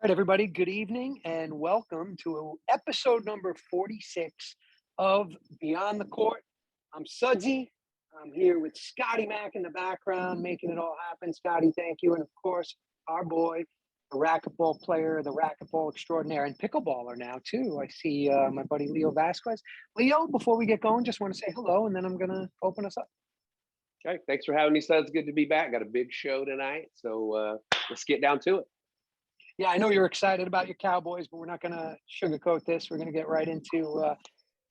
Right, everybody, good evening and welcome to episode number 46 of Beyond the Court. I'm Sudsy. I'm here with Scotty Mack in the background, making it all happen. Scotty, thank you. And of course, our boy, the racquetball player, the racquetball extraordinaire, and pickleballer now, too. I see my buddy Leo Vasquez. Leo, before we get going, just want to say hello, and then I'm going to open us up. Okay, thanks for having me, son. It's good to be back. Got a big show tonight, so let's get down to it. Yeah, I know you're excited about your Cowboys, but we're not going to sugarcoat this. We're going to get right into,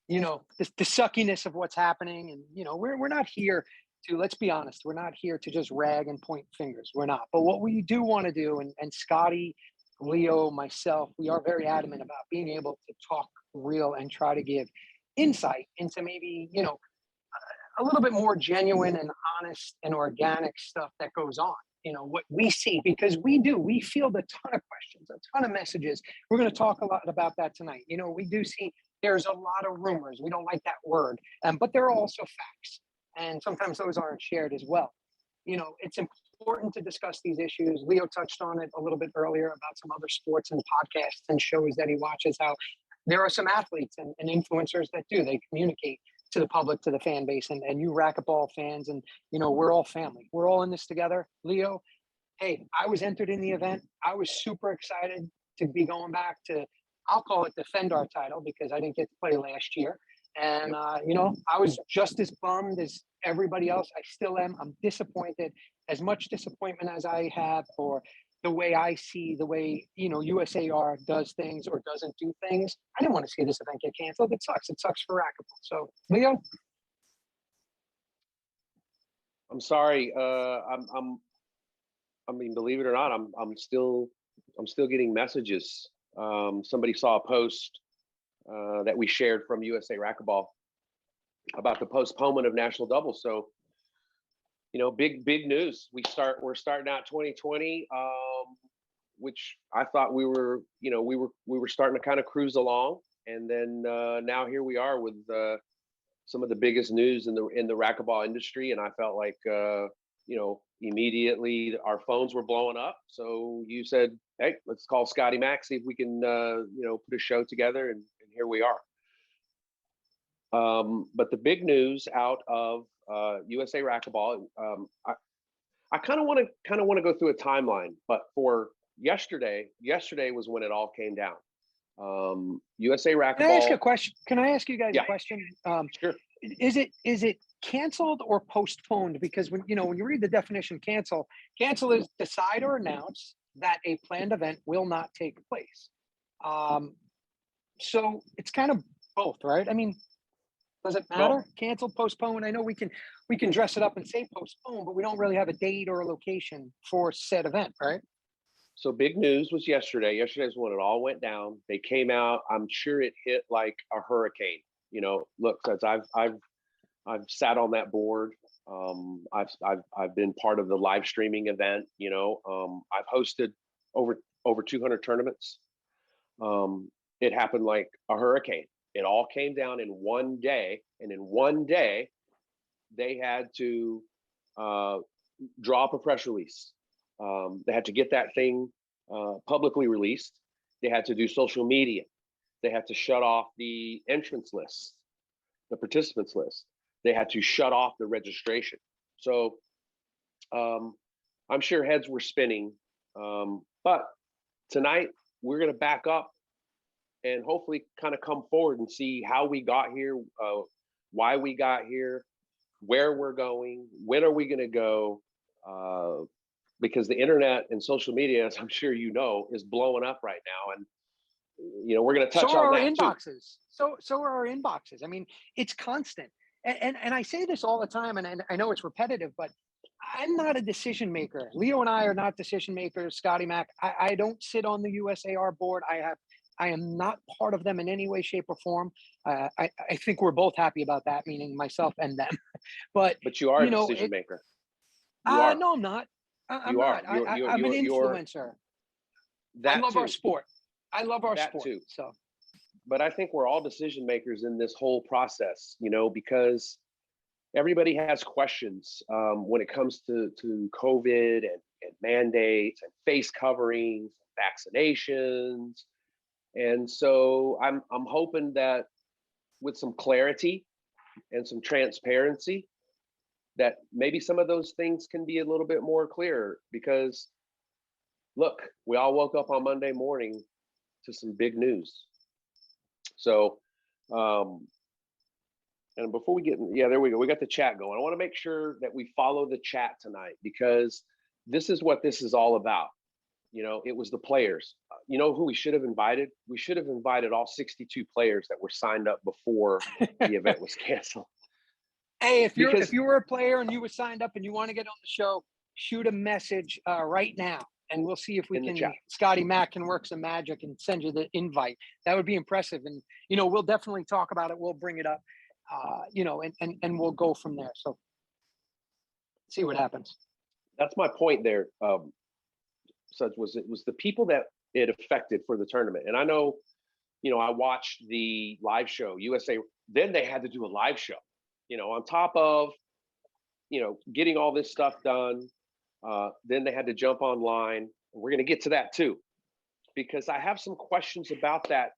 the suckiness of what's happening. And, we're not here to, let's be honest, we're not here to just rag and point fingers. We're not. But what we do want to do, and Scotty, Leo, myself, we are very adamant about being able to talk real and try to give insight into maybe, a little bit more genuine and honest and organic stuff that goes on. What we see, because we field a ton of questions, a ton of messages. We're going to talk a lot about that tonight. We do see there's a lot of rumors. We don't like that word, but there are also facts. And sometimes those aren't shared as well. It's important to discuss these issues. Leo touched on it a little bit earlier about some other sports and podcasts and shows that he watches, how there are some athletes and influencers that they communicate to the public, to the fan base, and you racquetball fans, and we're all family. We're all in this together. Leo, hey, I was entered in the event. I was super excited to be going back to, I'll call it defend our title, because I didn't get to play last year. And, I was just as bummed as everybody else. I still am. I'm disappointed, as much disappointment as I have, or the way I see the way, USAR does things or doesn't do things. I didn't want to see this event get canceled. It sucks. It sucks for racquetball. So, Leo? I'm sorry. I mean, believe it or not, I'm still getting messages. Somebody saw a post that we shared from USA Racquetball about the postponement of national doubles. So, big news. We're starting out 2020, which I thought we were starting to kind of cruise along, and then now here we are with some of the biggest news in the racquetball industry, and I felt like immediately our phones were blowing up. So you said, hey, let's call Scotty Mack, see if we can put a show together, and here we are. But the big news out of USA Racquetball, I kind of want to go through a timeline, but for yesterday was when it all came down. USA Racquetball. Can I ask a question? Can I ask you guys a question? Sure. Is it canceled or postponed? Because when you read the definition, cancel is decide or announce that a planned event will not take place. So it's kind of both, right? I mean, does it matter? Well, Canceled, postponed? I know we can dress it up and say postponed, but we don't really have a date or a location for said event, right? so big news was yesterday. Yesterday's when it all went down. They came out. I'm sure it hit like a hurricane. Look, since I've sat on that board. I've been part of the live streaming event. I've hosted over 200 tournaments. It happened like a hurricane. It all came down in one day, and in one day, they had to draw up a press release. They had to get that thing publicly released. They had to do social media. They had to shut off the entrance list, the participants list. They had to shut off the registration. So I'm sure heads were spinning. But tonight, we're going to back up and hopefully kind of come forward and see how we got here, why we got here, where we're going, when are we going to go, because the internet and social media, as I'm sure is blowing up right now. And, we're going to touch on that inboxes. Too. So are our inboxes. I mean, it's constant. And I say this all the time, and I know it's repetitive, but I'm not a decision maker. Leo and I are not decision makers. Scotty Mack, I don't sit on the USAR board. I am not part of them in any way, shape, or form. I think we're both happy about that, meaning myself and them. But you are a decision maker. No, I'm not. I'm not. I'm an influencer. I love our sport. I love our sport too. So, but I think we're all decision makers in this whole process. Because everybody has questions when it comes to COVID and mandates and face coverings, vaccinations. And so I'm hoping that with some clarity and some transparency, that maybe some of those things can be a little bit more clear. Because look, we all woke up on Monday morning to some big news. So and before we get, yeah, there we go. We got the chat going. I want to make sure that we follow the chat tonight, because this is what this is all about. You know, it was the players. You know who we should have invited? We should have invited all 62 players that were signed up before the event was canceled. Hey, if you were a player and you were signed up and you want to get on the show, shoot a message right now, and we'll see if we can. Scotty Mac can work some magic and send you the invite. That would be impressive, and you know, we'll definitely talk about it. We'll bring it up, you know, and we'll go from there. So see what happens. That's my point there. Such was, it was the people that it affected for the tournament. And I know, you know, I watched the live show USA. Then they had to do a live show, you know, on top of, you know, getting all this stuff done. Then they had to jump online. We're going to get to that too, because I have some questions about that,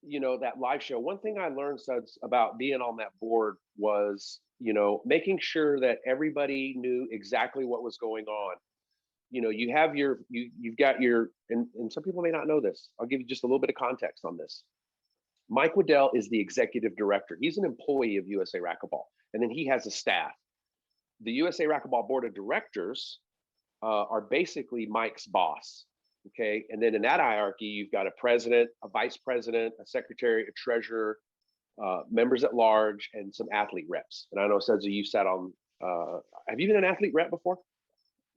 you know, that live show. One thing I learned, Suds, about being on that board was, you know, making sure that everybody knew exactly what was going on. You know, you have your, you've got your, and some people may not know this. I'll give you just a little bit of context on this. Mike Waddell is the executive director. He's an employee of USA Racquetball, and then he has a staff. The USA Racquetball board of directors are basically Mike's boss. Okay, and then in that hierarchy, you've got a president, a vice president, a secretary, a treasurer, members at large, and some athlete reps. And I know, Suds, you sat on. Have you been an athlete rep before?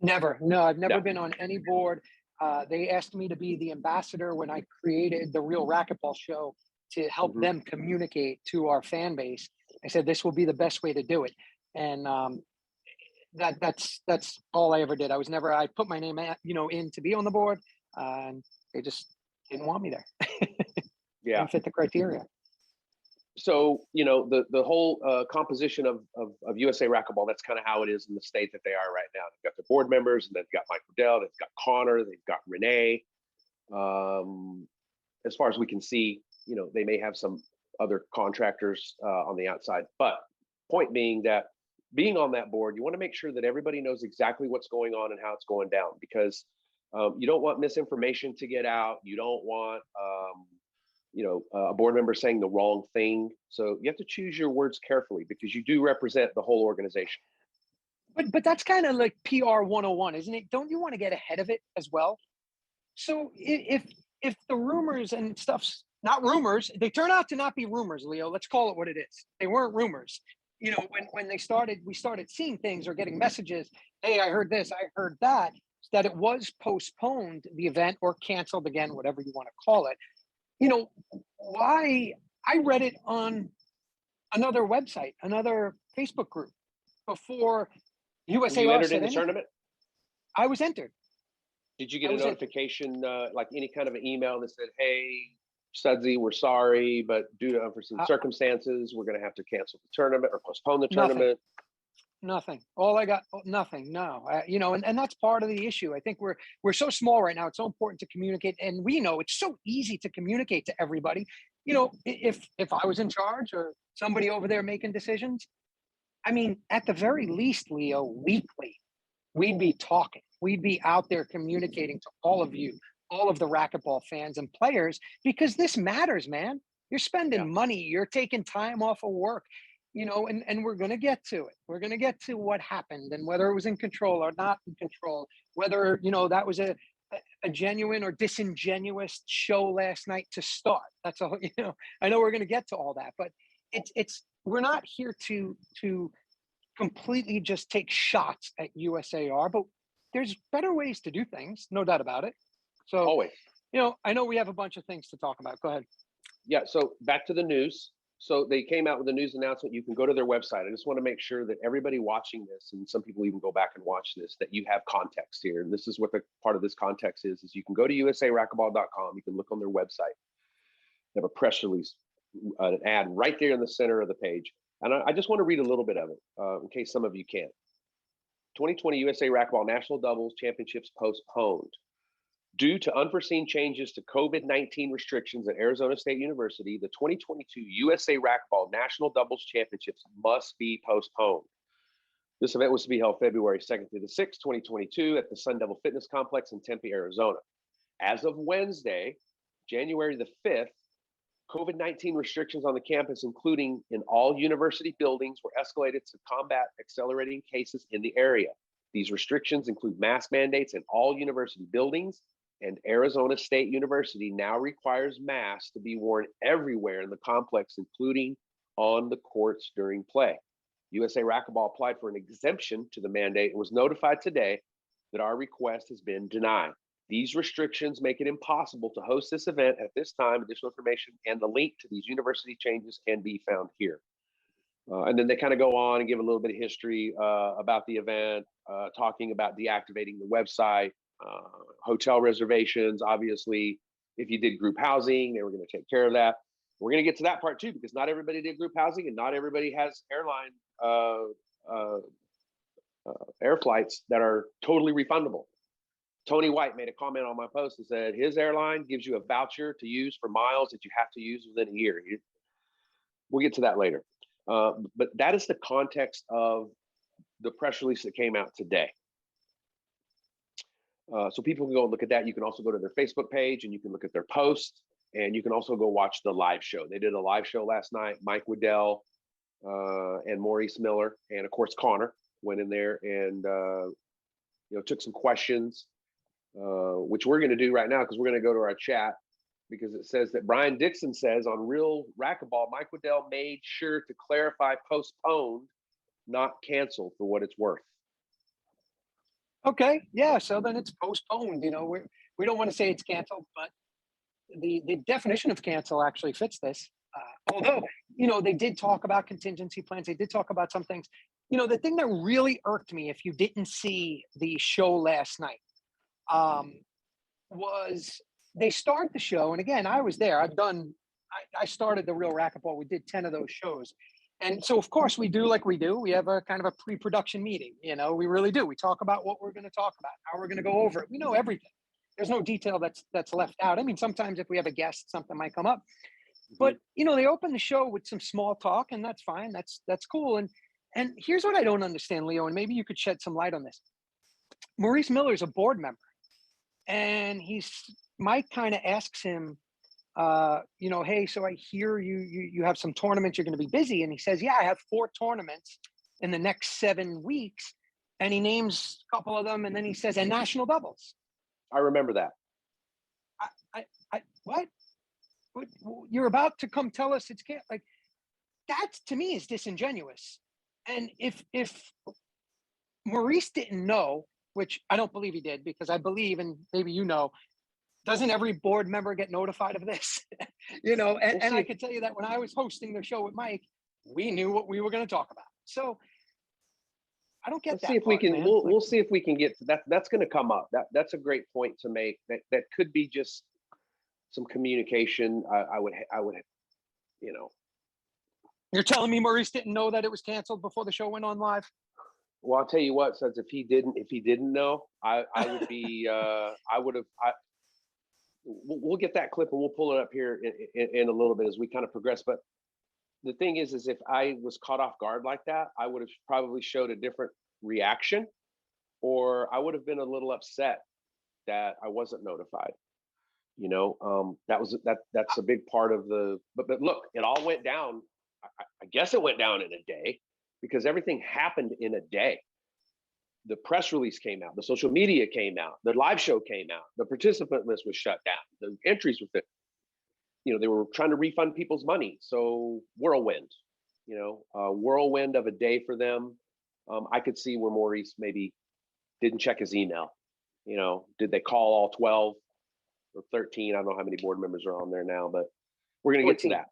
Never. No, I've never been on any board. They asked me to be the ambassador when I created the Real Racquetball show to help them communicate to our fan base. I said this will be the best way to do it, and that's all I ever did. I put my name, you know, in to be on the board, and they just didn't want me there. Yeah, didn't fit the criteria. So, you know, the whole composition of USA Racquetball, that's kind of how it is in the state that they are right now. They've got the board members, and they've got Mike Waddell, they've got Connor, they've got Renee. As far as we can see, you know, they may have some other contractors on the outside. But point being that being on that board, you want to make sure that everybody knows exactly what's going on and how it's going down, because you don't want misinformation to get out. You don't want you know, a board member saying the wrong thing. So you have to choose your words carefully, because you do represent the whole organization. But that's kind of like PR 101, isn't it? Don't you want to get ahead of it as well? So if the rumors and stuff's not rumors, they turn out to not be rumors, Leo. Let's call it what it is. They weren't rumors. You know, when we started seeing things or getting messages, hey, I heard this, I heard that it was postponed, the event, or canceled again, whatever you want to call it. You know, why? I read it on another website, another Facebook group before USAR. You entered in the tournament? I was entered. Did you get a notification, like any kind of an email that said, hey, Sudsy, we're sorry, but due to unforeseen circumstances, we're going to have to cancel the tournament or postpone the tournament? Nothing. All I got, nothing. No, you know, and that's part of the issue. I think we're so small right now. It's so important to communicate, and we know it's so easy to communicate to everybody. You know, if I was in charge or somebody over there making decisions, I mean, at the very least, Leo, weekly, we'd be talking. We'd be out there communicating to all of you, all of the racquetball fans and players, because this matters, man. You're spending money. You're taking time off of work. You know, and we're going to get to it. We're going to get to what happened and whether it was in control or not in control, whether, you know, that was a genuine or disingenuous show last night to start. That's all, you know, I know we're going to get to all that, but we're not here to completely just take shots at USAR, but there's better ways to do things, no doubt about it. So, always, you know, I know we have a bunch of things to talk about. Go ahead. Yeah. So back to the news. So they came out with a news announcement. You can go to their website. I just want to make sure that everybody watching this, and some people even go back and watch this, that you have context here. And this is what the part of this context is you can go to usaracquetball.com. You can look on their website. They have a press release, an ad right there in the center of the page. And I just want to read a little bit of it in case some of you can't. 2020 USA Racquetball National Doubles Championships postponed. Due to unforeseen changes to COVID-19 restrictions at Arizona State University, the 2022 USA Racquetball National Doubles Championships must be postponed. This event was to be held February 2nd through the 6th, 2022 at the Sun Devil Fitness Complex in Tempe, Arizona. As of Wednesday, January the 5th, COVID-19 restrictions on the campus, including in all university buildings, were escalated to combat accelerating cases in the area. These restrictions include mask mandates in all university buildings, and Arizona State University now requires masks to be worn everywhere in the complex, including on the courts during play. USA Racquetball applied for an exemption to the mandate and was notified today that our request has been denied. These restrictions make it impossible to host this event at this time. Additional information and the link to these university changes can be found here. And then they kind of go on and give a little bit of history about the event, talking about deactivating the website, hotel reservations. Obviously, if you did group housing, they were going to take care of that. We're going to get to that part too, because not everybody did group housing and not everybody has airline air flights that are totally refundable. Tony White made a comment on my post and said his airline gives you a voucher to use for miles that you have to use within a year. We'll get to that later. But that is the context of the press release that came out today. So people can go and look at that. You can also go to their Facebook page and you can look at their posts, and you can also go watch the live show. They did a live show last night. Mike Waddell and Maurice Miller, and of course Connor went in there and took some questions, which we're going to do right now because we're going to go to our chat, because it says that Brian Dixon says on Real Racquetball, Mike Waddell made sure to clarify postponed, not canceled, for what it's worth. Okay, yeah, so then it's postponed. We don't want to say it's canceled, but the definition of cancel actually fits this. Although, they did talk about contingency plans. They did talk about some things. The thing that really irked me, if you didn't see the show last night, was they start the show. And again, I was there. I started the Real Racquetball. We did 10 of those shows. And so, of course, we do like we do. We have a kind of a pre-production meeting. We really do. We talk about what we're going to talk about, how we're going to go over it. We know everything. There's no detail that's left out. I mean, sometimes if we have a guest, something might come up. But, they open the show with some small talk, and that's fine. That's cool. And here's what I don't understand, Leo, and maybe you could shed some light on this. Maurice Miller is a board member, and Mike kind of asks him, hey, so I hear you have some tournaments, you're going to be busy. And he says, yeah, I have 4 tournaments in the next 7 weeks. And he names a couple of them. And then he says, and national doubles. I remember that. What? You're about to come tell us it's can't, like, that to me is disingenuous. And if Maurice didn't know, which I don't believe he did, because I believe, and maybe doesn't every board member get notified of this? And I can tell you that when I was hosting the show with Mike, we knew what we were going to talk about. So I don't get Let's that. see if we can. We'll see if we can get to that. That's going to come up. That's a great point to make. That could be just some communication. I would. You're telling me Maurice didn't know that it was canceled before the show went on live? Well, I'll tell you what. Since if he didn't know, I would be. We'll get that clip and we'll pull it up here in a little bit as we kind of progress. But the thing is if I was caught off guard like that, I would have probably showed a different reaction, or I would have been a little upset that I wasn't notified. That's a big part of the. But look, it all went down. I guess it went down in a day, because everything happened in a day. The press release came out, the social media came out, the live show came out, the participant list was shut down, the entries with they were trying to refund people's money. So whirlwind, a whirlwind of a day for them. I could see where Maurice maybe didn't check his email. Did they call all 12 or 13? I don't know how many board members are on there now, but we're going to get to that.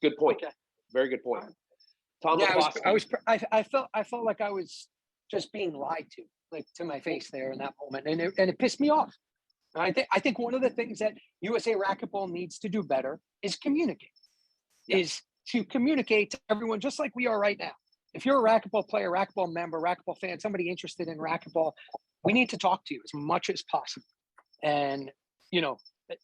Good point. Okay. Very good point. Tom, yeah, I felt like I was just being lied to, like, to my face there in that moment, and it pissed me off. And I think one of the things that USA Racquetball needs to do better is communicate. Yeah. Is to communicate to everyone, just like we are right now. if you're a racquetball player, racquetball member, racquetball fan, somebody interested in racquetball, we need to talk to you as much as possible. And you know,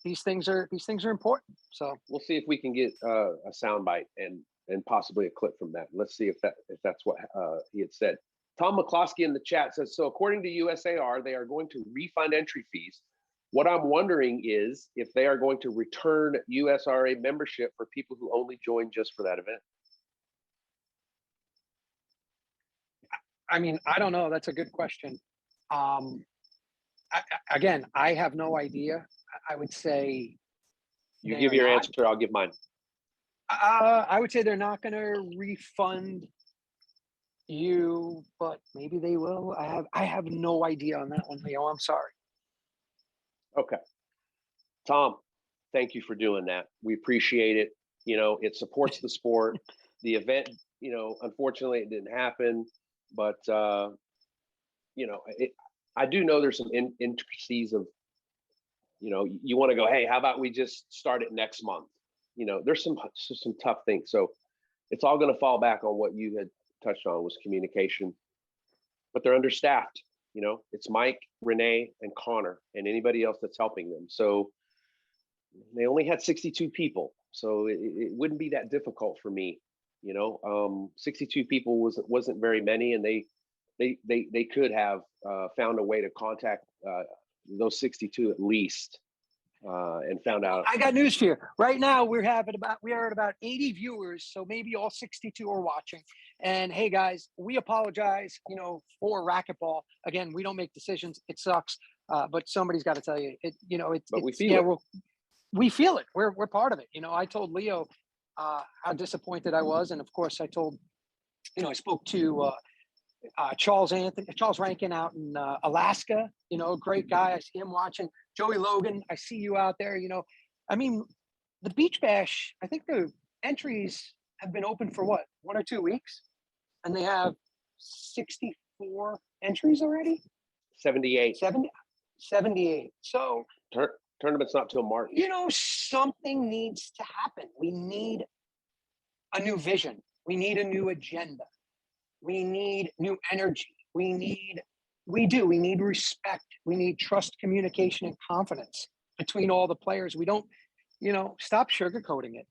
these things are important. So we'll see if we can get a soundbite and possibly a clip from that. Let's see if that's what he had said. Tom McCloskey in the chat says, so according to USAR, they are going to refund entry fees. What I'm wondering is if they are going to return USRA membership for people who only joined just for that event. I mean, I don't know. That's a good question. Again, I have no idea. I would say you give your answer, I'll give mine. I would say they're not going to refund you, but maybe they will. I have no idea on that one, Leo. I'm sorry. Okay. Tom, thank you for doing that. We appreciate it. You know, it supports the sport. The event, you know, unfortunately it didn't happen, but you know, I do know there's some intricacies of, you know, you want to go, hey, how about we just start it next month? You know, there's some tough things. So it's all going to fall back on what you had touched on, was communication, but they're understaffed. You know, it's Mike, Renee, and Connor, and anybody else that's helping them. So they only had 62 people. So it wouldn't be that difficult for me. You know, 62 people wasn't very many, and they could have found a way to contact those 62 at least, and found out. I got news for you. Right now, we are at about 80 viewers, so maybe all 62 are watching. And hey, guys, we apologize, you know, for racquetball. Again, we don't make decisions. It sucks, but somebody's got to tell you. You know, but we feel it. We feel it. We're part of it. You know, I told Leo how disappointed I was, and of course, I told, you know, I spoke to Charles Rankin out in Alaska. You know, great guy. I see him watching. Joey Logan, I see you out there. You know, I mean, the Beach Bash, I think the entries have been open for what, 1 or 2 weeks, and they have 64 entries already. 78. 78. So tournament's not till March. You know, something needs to happen. We need a new vision. We need a new agenda. We need new energy. We need respect. We need trust, communication, and confidence between all the players. We don't, you know, stop sugarcoating it.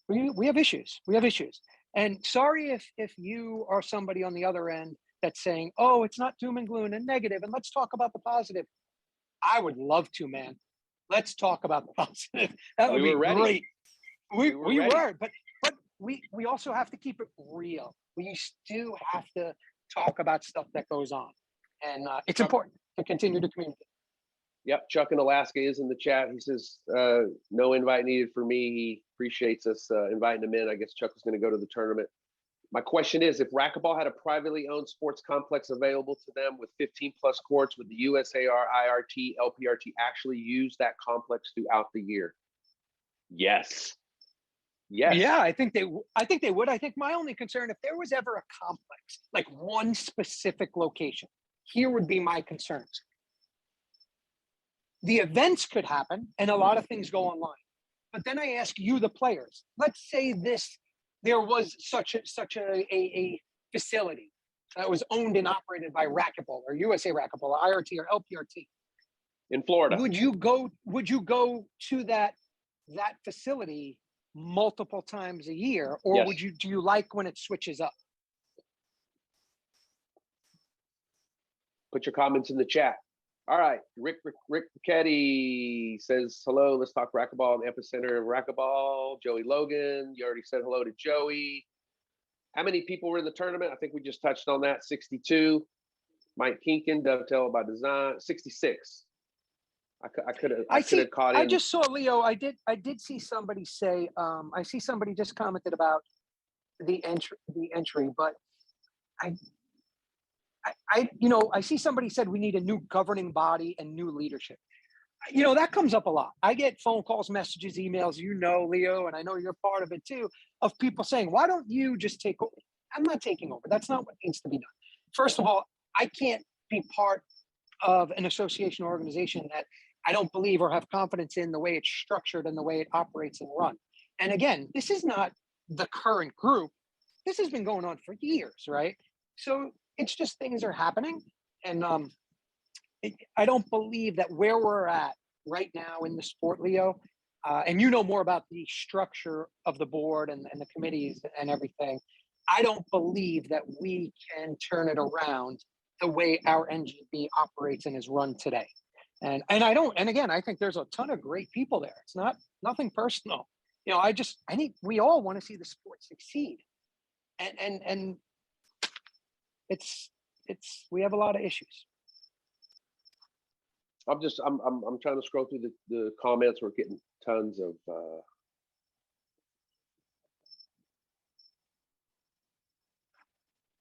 We have issues. We have issues. And sorry if you are somebody on the other end that's saying, oh, it's not doom and gloom and negative, and let's talk about the positive. I would love to, man. Let's talk about the positive. That would be great. We were, but we also have to keep it real. We still have to talk about stuff that goes on, and it's important to continue to communicate. Yep, Chuck in Alaska is in the chat. He says no invite needed for me. He appreciates us inviting him in. I guess Chuck was going to go to the tournament. My question is, if racquetball had a privately owned sports complex available to them with 15 plus courts, would the USAR, IRT, LPRT actually use that complex throughout the year? Yes. Yes. Yeah, I think they would. I think my only concern, if there was ever a complex, like one specific location, here would be my concerns. The events could happen and a lot of things go online. But then I ask you, the players, let's say there was such a facility that was owned and operated by Racquetball or USA Racquetball or IRT or LPRT. In Florida. Would you go to that facility multiple times a year, or yes. do you like when it switches up? Put your comments in the chat. All right, Rick Ricchetti says hello. Let's talk racquetball and epicenter of racquetball. Joey Logan, you already said hello to Joey. How many people were in the tournament? I think we just touched on that. 62. Mike Kinkin, dovetail by design. 66. I could have caught in. I just saw, Leo. I did see somebody say. I see somebody just commented about the entry, but I see somebody said we need a new governing body and new leadership. You know, that comes up a lot. I get phone calls, messages, emails, you know, Leo, and I know you're part of it too, of people saying, why don't you just take over? I'm not taking over. That's not what needs to be done. First of all, I can't be part of an association or organization that I don't believe or have confidence in the way it's structured and the way it operates and run. And again, this is not the current group. this has been going on for years, right? So it's just things are happening. And I don't believe that where we're at right now in the sport, Leo, and you know more about the structure of the board and the committees and everything. I don't believe that we can turn it around the way our NGB operates and is run today. And again, I think there's a ton of great people there. It's nothing personal. I think we all want to see the sport succeed. And it's we have a lot of issues. I'm trying to scroll through the comments. We're getting tons of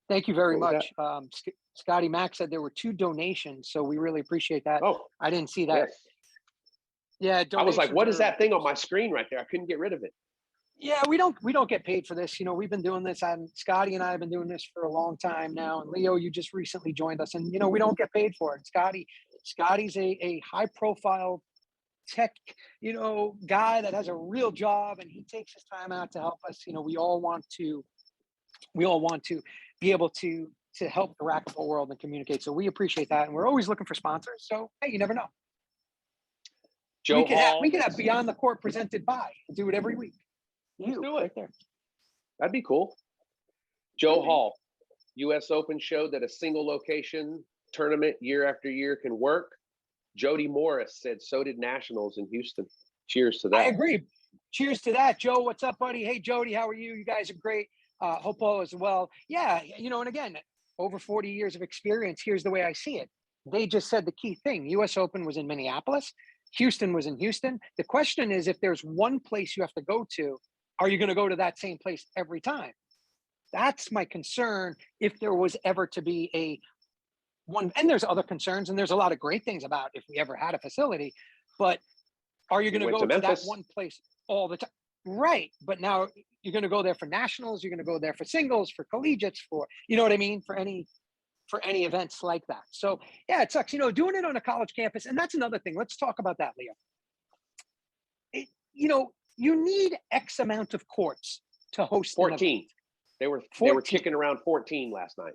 Thank you very What was much. Scotty Mack said there were 2 donations, so we really appreciate that. oh, I didn't see that. yes. Yeah, I was like, what is donations that thing on my screen right there? I couldn't get rid of it. Yeah, we don't get paid for this. We've been doing this, and Scotty and I have been doing this for a long time now. And Leo, you just recently joined us, and we don't get paid for it. Scotty's a high profile tech, guy that has a real job, and he takes his time out to help us. We all want to be able to help the racquetball world and communicate. So we appreciate that, and we're always looking for sponsors. So hey, you never know. Joe We could have Beyond the Court presented by. Do it every week. Let's do it. Right there. That'd be cool. Joe Hall, U.S. Open showed that a single location tournament year after year can work. Jody Morris said so did Nationals in Houston. Cheers to that. I agree. Cheers to that. Joe, what's up, buddy? Hey, Jody, how are you? You guys are great. Hope all is well. Yeah, and again, over 40 years of experience, here's the way I see it. They just said the key thing. U.S. Open was in Minneapolis. Houston was in Houston. The question is, if there's one place you have to go to, are you going to go to that same place every time? That's my concern if there was ever to be one, and there's other concerns, and there's a lot of great things about if we ever had a facility, but are you going to go to that one place all the time? Right. But now you're going to go there for nationals, you're going to go there for singles, for collegiates, for, you know what I mean? For any events like that. So yeah, it sucks, doing it on a college campus. And that's another thing. Let's talk about that, Leo. You need X amount of courts to host 14. They were kicking around 14 last night.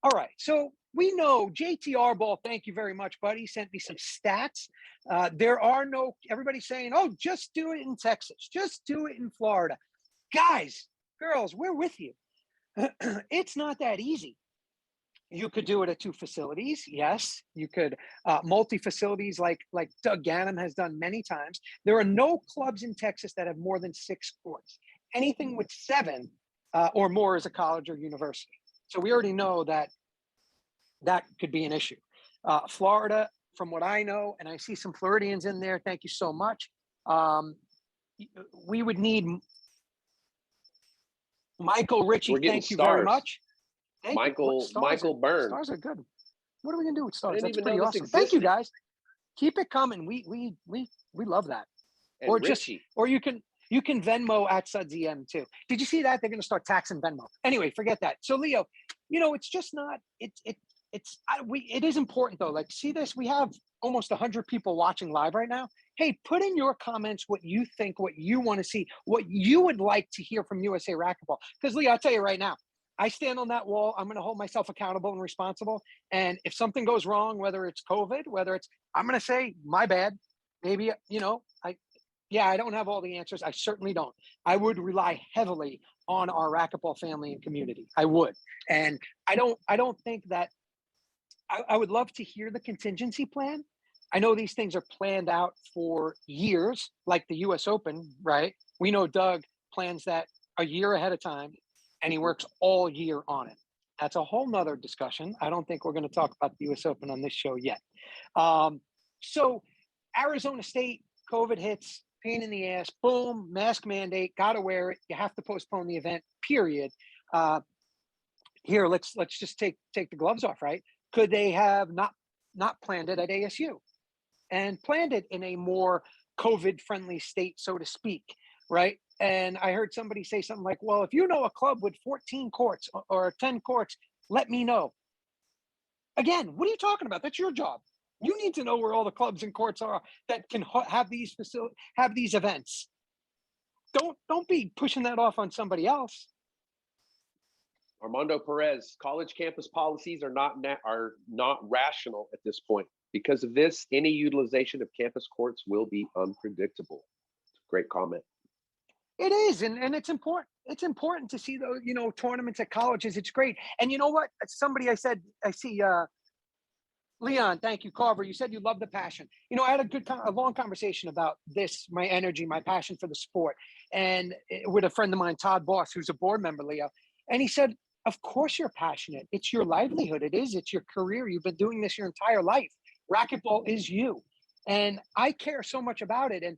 All right. So we know JTR Ball, thank you very much, buddy. Sent me some stats. Everybody's saying, oh, just do it in Texas. Just do it in Florida. Guys, girls, we're with you. It's not that easy. You could do it at 2 facilities. Yes, you could multi-facilities like Doug Ganem has done many times. There are no clubs in Texas that have more than 6 courts. Anything with 7 or more is a college or university. So we already know that could be an issue. Florida, from what I know, and I see some Floridians in there, thank you so much. We would need Michael Ritchie, thank you very much. Michael Byrne. Stars are good. What are we gonna do with stars? That's pretty awesome. Thank you, guys. Keep it coming. We love that. And or Richie. or you can Venmo at Sudsy M too. Did you see that? They're gonna start taxing Venmo. Anyway, forget that. So Leo, it's just not. It is important though. Like, see this? We have almost 100 people watching live right now. Hey, put in your comments what you think, what you want to see, what you would like to hear from USA Racquetball. Because Leo, I'll tell you right now, I stand on that wall. I'm going to hold myself accountable and responsible. And if something goes wrong, whether it's COVID, I'm going to say, my bad. Maybe, I don't have all the answers. I certainly don't. I would rely heavily on our racquetball family and community. I would. And I don't think that I would love to hear the contingency plan. I know these things are planned out for years, like the US Open, right? We know Doug plans that a year ahead of time, and he works all year on it. That's a whole nother discussion. I don't think we're going to talk about the US Open on this show yet. So Arizona State, COVID hits, pain in the ass, boom, mask mandate, got to wear it. You have to postpone the event, period. Here, let's just take the gloves off, right? Could they have not planned it at ASU and planned it in a more COVID-friendly state, so to speak, right? And I heard somebody say something like, well, if you know a club with 14 courts or 10 courts, let me know. Again, what are you talking about? That's your job. You need to know where all the clubs and courts are that can have these events. Don't be pushing that off on somebody else. Armando Perez, college campus policies are not rational at this point. Because of this, any utilization of campus courts will be unpredictable. Great comment. It is, and it's important. It's important to see those, tournaments at colleges. It's great. And you know what? Somebody I see Leon, thank you, Carver. You said you love the passion. I had a long conversation about this, my energy, my passion for the sport, and with a friend of mine, Todd Boss, who's a board member, Leo. And he said, of course you're passionate. It's your livelihood. It's your career. You've been doing this your entire life. Racquetball is you. And I care so much about it. And,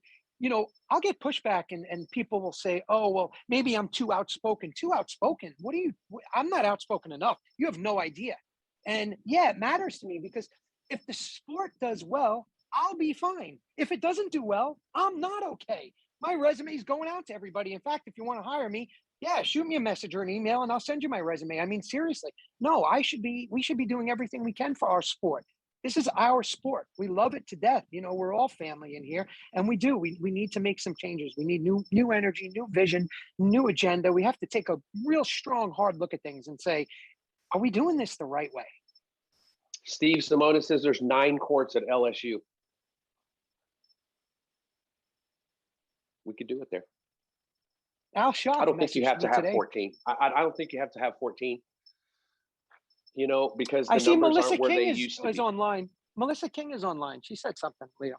I'll get pushback and people will say, oh, well, maybe I'm too outspoken. Too outspoken? I'm not outspoken enough. You have no idea. And yeah, it matters to me because if the sport does well, I'll be fine. If it doesn't do well, I'm not okay. My resume is going out to everybody. In fact, if you want to hire me, yeah, shoot me a message or an email and I'll send you my resume. I mean, seriously, no, we should be doing everything we can for our sport. This is our sport. We love it to death. We're all family in here, and we do. We need to make some changes. We need new energy, new vision, new agenda. We have to take a real strong, hard look at things and say, are we doing this the right way? Steve Simona says there's 9 courts at LSU. We could do it there. Al Shaw. I don't think you have to have 14. I don't think you have to have 14. Because the I see numbers Melissa aren't where King they is used to be. online. Melissa King is online. She said something, Leo.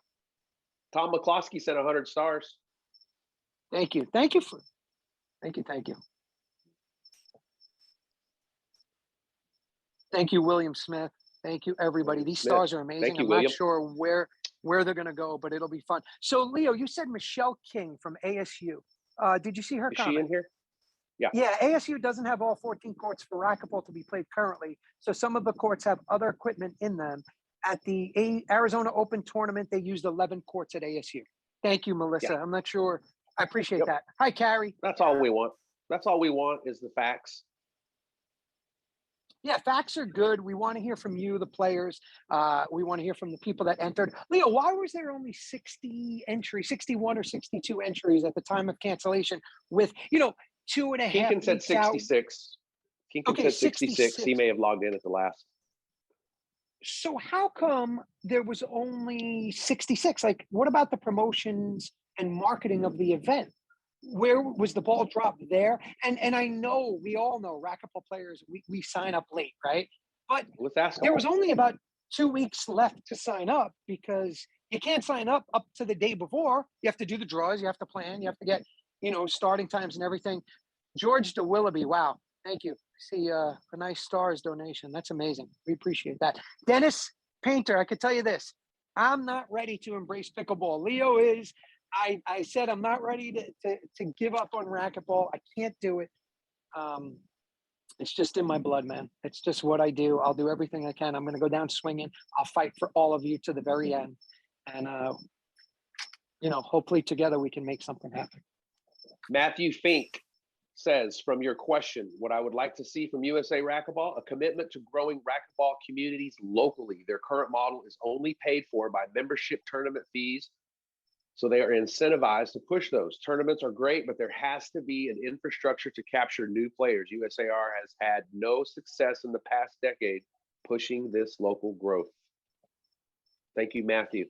Tom McCloskey said 100 stars. Thank you. Thank you. Thank you, William Smith. Thank you, everybody. These stars are amazing. Thank you, I'm William. not sure where they're going to go, but it'll be fun. So, Leo, you said Michelle King from ASU. Did you see her comment? Is she in here? Yeah. Yeah, ASU doesn't have all 14 courts for racquetball to be played currently. So some of the courts have other equipment in them. At the Arizona Open tournament, they used 11 courts at ASU. Thank you, Melissa. Yeah. I'm not sure. I appreciate that. Hi, Carrie. That's all we want. That's all we want is the facts. Yeah, facts are good. We want to hear from you, the players. We want to hear from the people that entered. Leo, why was there only 61 or 62 entries at the time of cancellation with, 2.5 Kinkin said 66. Kinkin said 66. He may have logged in at the last. So how come there was only 66? Like, what about the promotions and marketing of the event? Where was the ball dropped there? And I know, we all know racquetball players, we sign up late, right? But let's ask there was only about 2 weeks left to sign up because you can't sign up to the day before. You have to do the draws. You have to plan. You have to get, starting times and everything. George DeWilloughby, wow. Thank you. See a nice stars donation. That's amazing. We appreciate that. Dennis Painter, I could tell you this. I'm not ready to embrace pickleball. Leo is. I said I'm not ready to give up on racquetball. I can't do it. It's just in my blood, man. It's just what I do. I'll do everything I can. I'm going to go down swinging. I'll fight for all of you to the very end. And, hopefully together we can make something happen. Matthew Fink says, from your question, what I would like to see from USA Racquetball, a commitment to growing racquetball communities locally. Their current model is only paid for by membership tournament fees. So they are incentivized to push those. Tournaments are great, but there has to be an infrastructure to capture new players. USAR has had no success in the past decade pushing this local growth. Thank you, Matthew.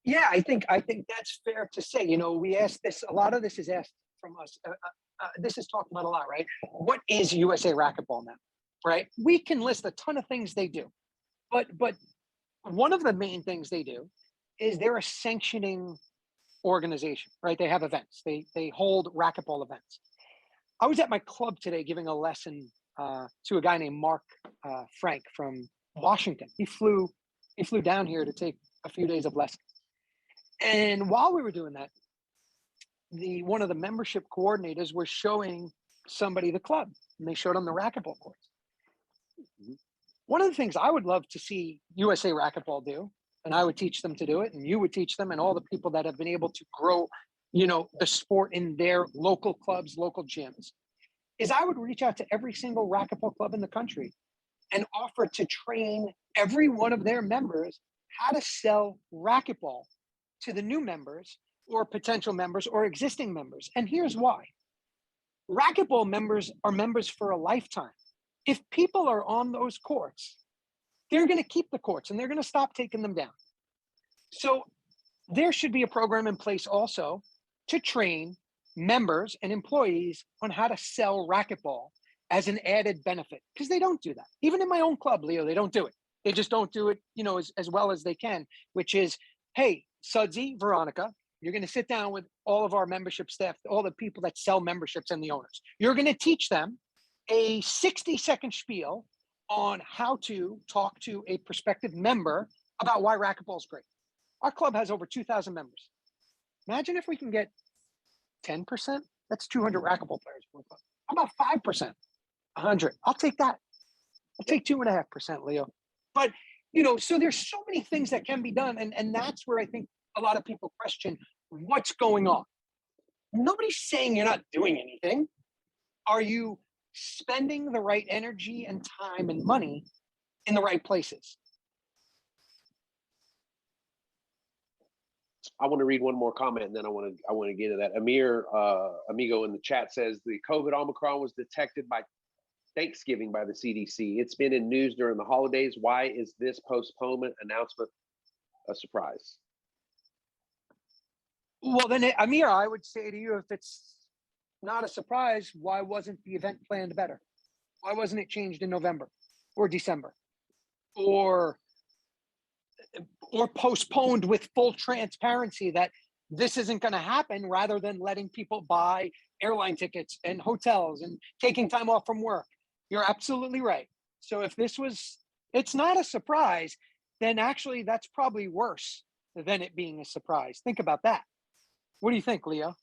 Yeah, I think that's fair to say. We asked this, a lot of this is asked from us. This is talked about a lot, right? What is USA Racquetball now, right? We can list a ton of things they do, but one of the main things they do is they're a sanctioning organization, right? They have events. They hold racquetball events. I was at my club today giving a lesson to a guy named Mark Frank from Washington. He flew down here to take a few days of lessons. And while we were doing that, one of the membership coordinators was showing somebody the club, and they showed him the racquetball courts. One of the things I would love to see USA Racquetball do, and I would teach them to do it, and you would teach them, and all the people that have been able to grow, the sport in their local clubs, local gyms, is I would reach out to every single racquetball club in the country and offer to train every one of their members how to sell racquetball to the new members or potential members or existing members. And here's why. Racquetball members are members for a lifetime. If people are on those courts, they're going to keep the courts and they're going to stop taking them down. So there should be a program in place also to train members and employees on how to sell racquetball as an added benefit, because they don't do that. Even in my own club, Leo, they don't do it. They just don't do it, as well as they can, which is, hey, Sudsy, Veronica, you're going to sit down with all of our membership staff, all the people that sell memberships and the owners. You're going to teach them a 60-second spiel on how to talk to a prospective member about why racquetball is great. Our club has over 2,000 members. Imagine if we can get 10%. That's 200 racquetball players. How about 5%? 100. I'll take that. I'll take 2.5%, Leo. But so there's so many things that can be done, and that's where I think a lot of people question what's going on. Nobody's saying you're not doing anything. Are you spending the right energy and time and money in the right places? I want to read one more comment, and then I want to get into that. Amir Amigo in the chat says the COVID Omicron was detected by Thanksgiving by the CDC. It's been in news during the holidays. Why is this postponement announcement a surprise? Well, then, Amir, I would say to you, if it's not a surprise, why wasn't the event planned better? Why wasn't it changed in November or December or postponed with full transparency that this isn't going to happen, rather than letting people buy airline tickets and hotels and taking time off from work? You're absolutely right. So if it's not a surprise, then actually that's probably worse than it being a surprise. Think about that. What do you think, Leo?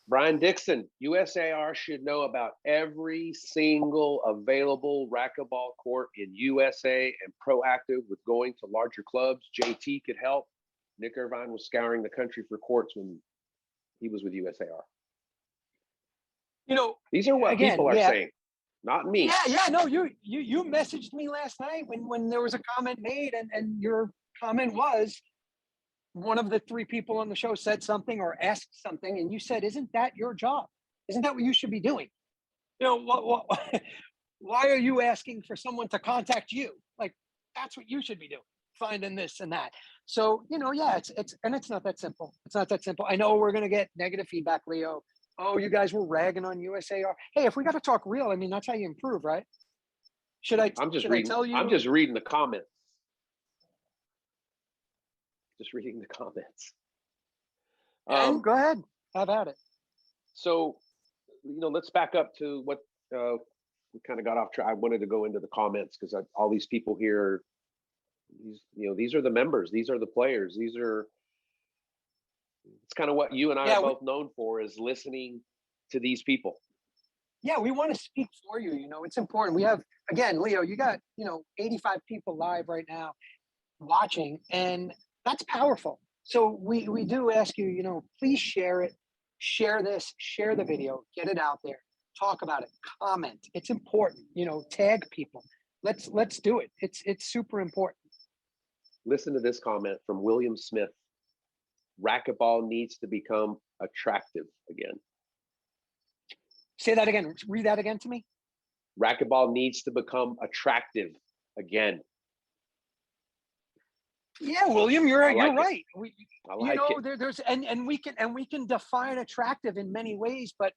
Brian Dixon, USAR should know about every single available racquetball court in USA and proactive with going to larger clubs. JT could help. Nick Irvine was scouring the country for courts when he was with USAR. These are what people are saying, not me. Yeah, no, you messaged me last night when there was a comment made, and your comment was, one of the three people on the show said something or asked something, and you said, isn't that your job? Isn't that what you should be doing? Why are you asking for someone to contact you? Like, that's what you should be doing, finding this and that. So, it's not that simple. It's not that simple. I know we're going to get negative feedback, Leo. Oh, you guys were ragging on USAR. Hey, if we got to talk real, I mean, that's how you improve, right? I'm just reading the comments. Just reading the comments. Go ahead, have at it. So, let's back up to what we kind of got off track. I wanted to go into the comments because all these people here, these are the members, these are the players, it's kind of what you and I are both known for, is listening to these people. Yeah, we want to speak for you. It's important. We have, again, Leo, you got 85 people live right now watching, and that's powerful. So we do ask you, please share it, share this, share the video, get it out there, talk about it, comment. It's important, tag people. Let's do it. It's super important. Listen to this comment from William Smith. Racquetball needs to become attractive again. Say that again. Read that again to me. Racquetball needs to become attractive again. Yeah, William, you're right. There's we can define attractive in many ways, but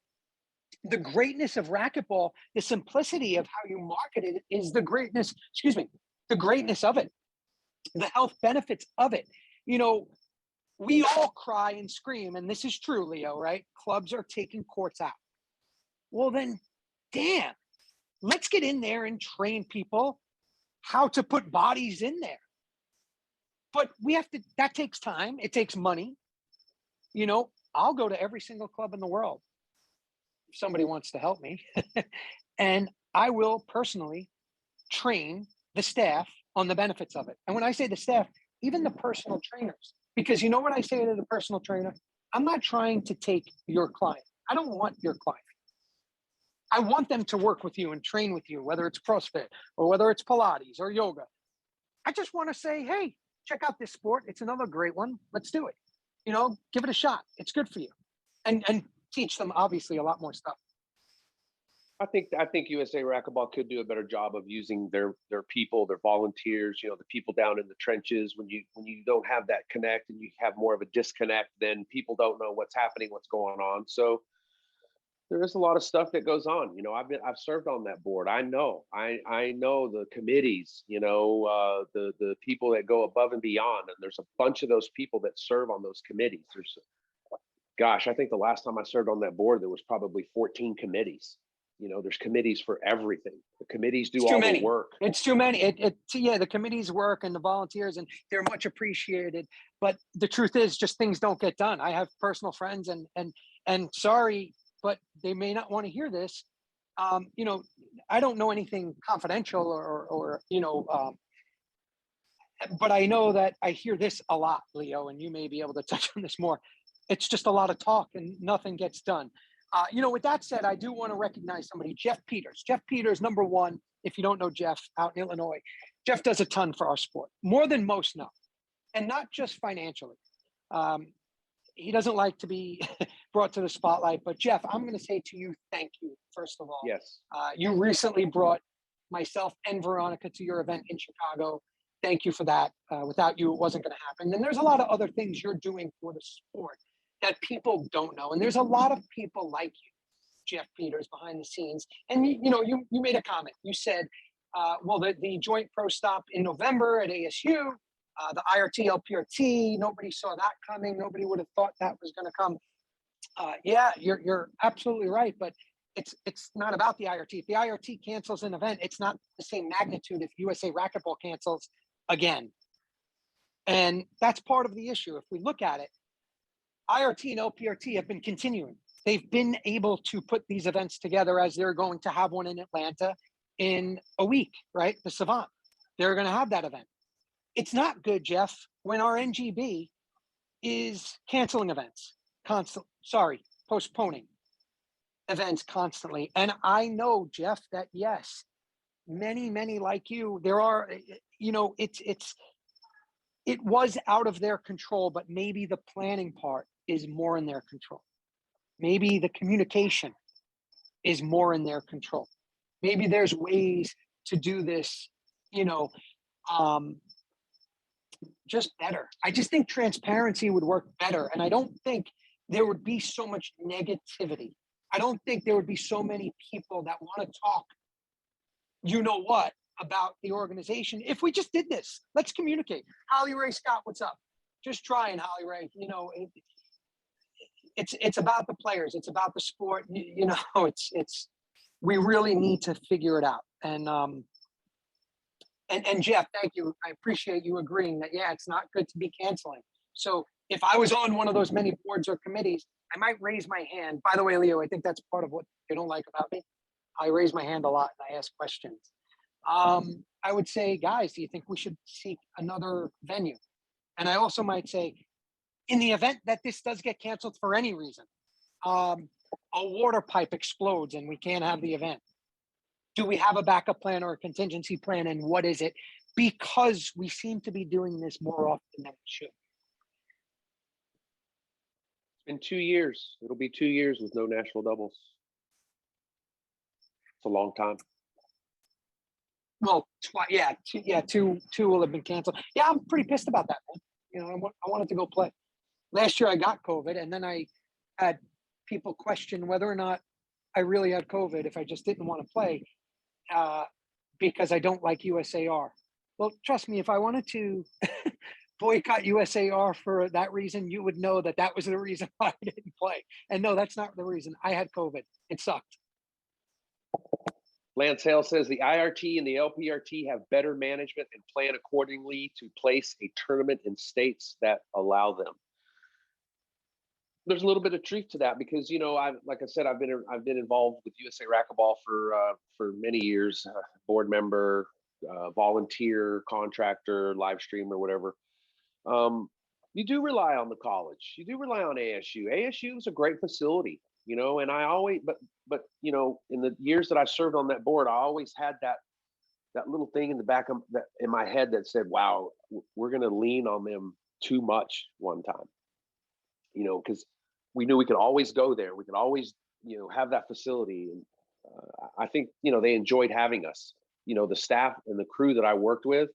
the greatness of racquetball, the simplicity of how you market it, is the greatness of it, the health benefits of it. We all cry and scream, and this is true, Leo, right? Clubs are taking courts out. Well, then, damn, let's get in there and train people how to put bodies in there. But that takes time. It takes money. I'll go to every single club in the world if somebody wants to help me. And I will personally train the staff on the benefits of it. And when I say the staff, even the personal trainers, because you know what I say to the personal trainer? I'm not trying to take your client. I don't want your client. I want them to work with you and train with you, whether it's CrossFit or whether it's Pilates or yoga. I just want to say, hey, check out this sport. It's another great one. Let's do it. Give it a shot. It's good for you. And teach them obviously a lot more stuff. I think USA Racquetball could do a better job of using their people, their volunteers, the people down in the trenches. When you don't have that connect and you have more of a disconnect, then people don't know what's happening, what's going on. So there is a lot of stuff that goes on. I've served on that board. I know the committees, the people that go above and beyond. And there's a bunch of those people that serve on those committees. Gosh, I think the last time I served on that board, there was probably 14 committees. There's committees for everything. The committees do all the work. It's too many. Yeah, the committees work and the volunteers, and they're much appreciated. But the truth is, just things don't get done. I have personal friends, and sorry, but they may not want to hear this. I don't know anything confidential or but I know that I hear this a lot, Leo, and you may be able to touch on this more. It's just a lot of talk and nothing gets done. With that said, I do want to recognize somebody, Jeff Peters. Jeff Peters, number one, if you don't know Jeff out in Illinois, Jeff does a ton for our sport, more than most know, and not just financially. He doesn't like to be brought to the spotlight, but Jeff, I'm going to say to you, thank you, first of all. Yes. You recently brought myself and Veronica to your event in Chicago. Thank you for that. Without you, it wasn't going to happen. And there's a lot of other things you're doing for the sport that people don't know. And there's a lot of people like you, Jeff Peters, behind the scenes. And you made a comment. You said, the joint pro stop in November at ASU, the IRT LPRT, nobody saw that coming. Nobody would have thought that was going to come. Yeah, you're absolutely right. But it's not about the IRT. If the IRT cancels an event, it's not the same magnitude if USA Racquetball cancels again. And that's part of the issue. If we look at it, IRT and LPRT have been continuing. They've been able to put these events together, as they're going to have one in Atlanta in a week, right? The Savant. They're going to have that event. It's not good, Jeff, when our NGB is canceling events, postponing events constantly. And I know, Jeff, that yes, many like you, there are, it was out of their control, but maybe the planning part is more in their control. Maybe the communication is more in their control. Maybe there's ways to do this, just better. I just think transparency would work better. And I don't think there would be so much negativity. I don't think there would be so many people that want to talk, about the organization. If we just did this, let's communicate. Holly Ray Scott, what's up? Just trying, Holly Ray. It's about the players. It's about the sport. We really need to figure it out. And Jeff, thank you. I appreciate you agreeing that, yeah, it's not good to be canceling. So if I was on one of those many boards or committees, I might raise my hand. By the way, Leo, I think that's part of what they don't like about me. I raise my hand a lot and I ask questions. I would say, guys, do you think we should seek another venue? And I also might say, in the event that this does get canceled for any reason, a water pipe explodes and we can't have the event, do we have a backup plan or a contingency plan, and what is it? Because we seem to be doing this more often than we should. It's been 2 years. It'll be 2 years with no national doubles. It's a long time. Well, two will have been canceled. Yeah, I'm pretty pissed about that, man. I wanted to go play. Last year I got COVID, and then I had people question whether or not I really had COVID if I just didn't want to play because I don't like USAR. Well, trust me, if I wanted to boycott USAR for that reason, you would know that that was the reason why I didn't play. And no, that's not the reason. I had COVID. It sucked. Lance Hale says the IRT and the LPRT have better management and plan accordingly to place a tournament in states that allow them. There's a little bit of truth to that because, like I said, I've been involved with USA Racquetball for many years, board member, volunteer, contractor, live stream or whatever. You do rely on the college. You do rely on ASU. ASU is a great facility, and I always, but in the years that I served on that board, I always had that little thing in the back of in my head that said, wow, we're going to lean on them too much one time, because we knew we could always go there. We could always, have that facility. And I think, they enjoyed having us. The staff and the crew that I worked with,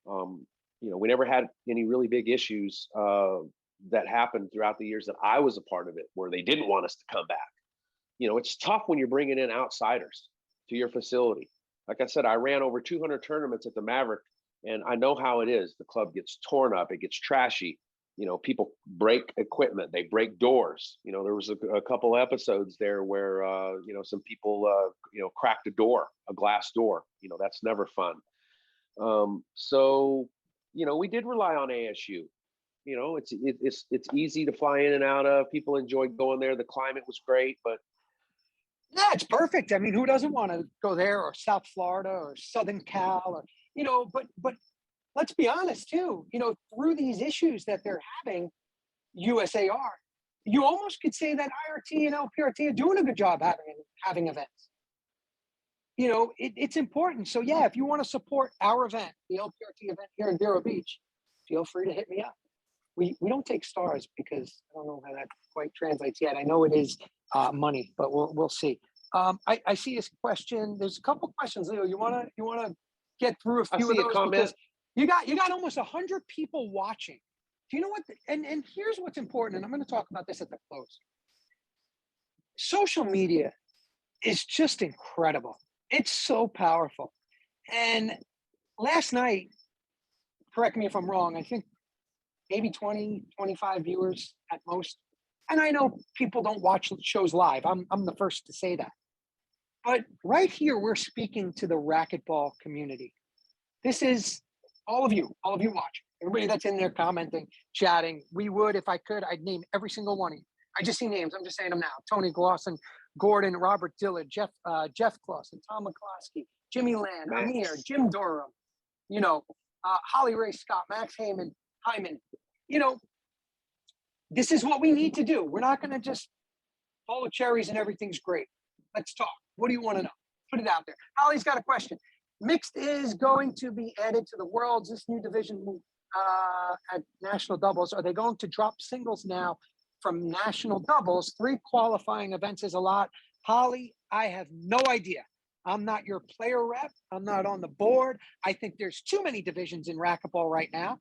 we never had any really big issues that happened throughout the years that I was a part of it, where they didn't want us to come back. It's tough when you're bringing in outsiders to your facility. Like I said, I ran over 200 tournaments at the Maverick, and I know how it is. The club gets torn up, it gets trashy. People break equipment, they break doors. There was a couple episodes there where, some people, cracked a glass door. That's never fun. So, we did rely on ASU. It's easy to fly in and out of. People enjoyed going there. The climate was great, but yeah, it's perfect. I mean, who doesn't want to go there, or South Florida or Southern Cal, or, but let's be honest too, through these issues that they're having, USAR, you almost could say that IRT and LPRT are doing a good job having events. It's important. So yeah, if you want to support our event, the LPRT event here in Vero Beach, feel free to hit me up. We don't take stars because I don't know how that quite translates yet. I know it is money, but we'll see. I see this question. There's a couple questions, Leo. You wanna get through a few of those? Because you got almost 100 people watching. Do you know what? And here's what's important. And I'm going to talk about this at the close. Social media is just incredible. It's so powerful. And last night, correct me if I'm wrong, I think maybe 20, 25 viewers at most. And I know people don't watch shows live. I'm the first to say that. But right here, we're speaking to the racquetball community. This is all of you watching, everybody that's in there commenting, chatting. We would, if I could, I'd name every single one of you. I just see names. I'm just saying them now. Tony Glosson, Gordon, Robert Dillard, Jeff Clausen, Tom McCloskey, Jimmy Land, Amir, Jim Durham, Holly Ray Scott, Max Hyman. This is what we need to do. We're not going to just follow cherries and everything's great. Let's talk. What do you want to know? Put it out there. Holly's got a question. Mixed is going to be added to the Worlds, this new division at national doubles. Are they going to drop singles now from national doubles? 3 qualifying events is a lot. Holly, I have no idea. I'm not your player rep. I'm not on the board. I think there's too many divisions in racquetball right now.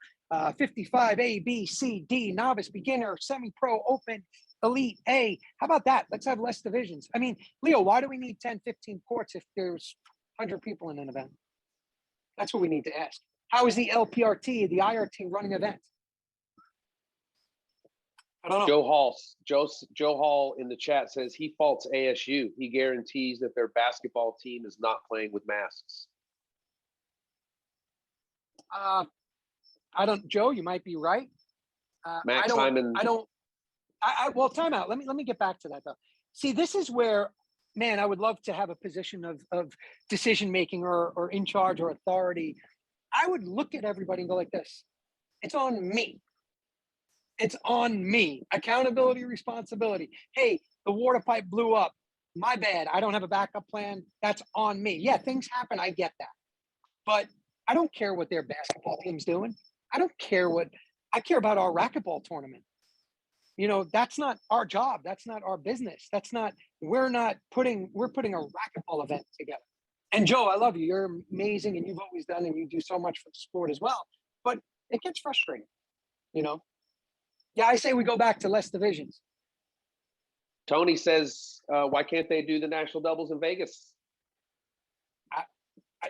55, A, B, C, D, novice, beginner, semi-pro, open, elite, A. How about that? Let's have less divisions. I mean, Leo, why do we need 10, 15 courts if there's 100 people in an event? That's what we need to ask. How is the LPRT, the IRT running events? I don't know. Joe Hall in the chat says he faults ASU. He guarantees that their basketball team is not playing with masks. Joe, you might be right. Max Hyman. Well, time out. Let me get back to that though. See, this is where, man, I would love to have a position of decision making or in charge or authority. I would look at everybody and go like this: it's on me. It's on me. Accountability, responsibility. Hey, the water pipe blew up. My bad. I don't have a backup plan. That's on me. Yeah, things happen. I get that. But I don't care what their basketball team's doing. I care about our racquetball tournament. That's not our job. That's not our business. We're putting a racquetball event together. And Joe, I love you. You're amazing and you've always done, and you do so much for the sport as well. But it gets frustrating, Yeah, I say we go back to less divisions. Tony says, why can't they do the national doubles in Vegas?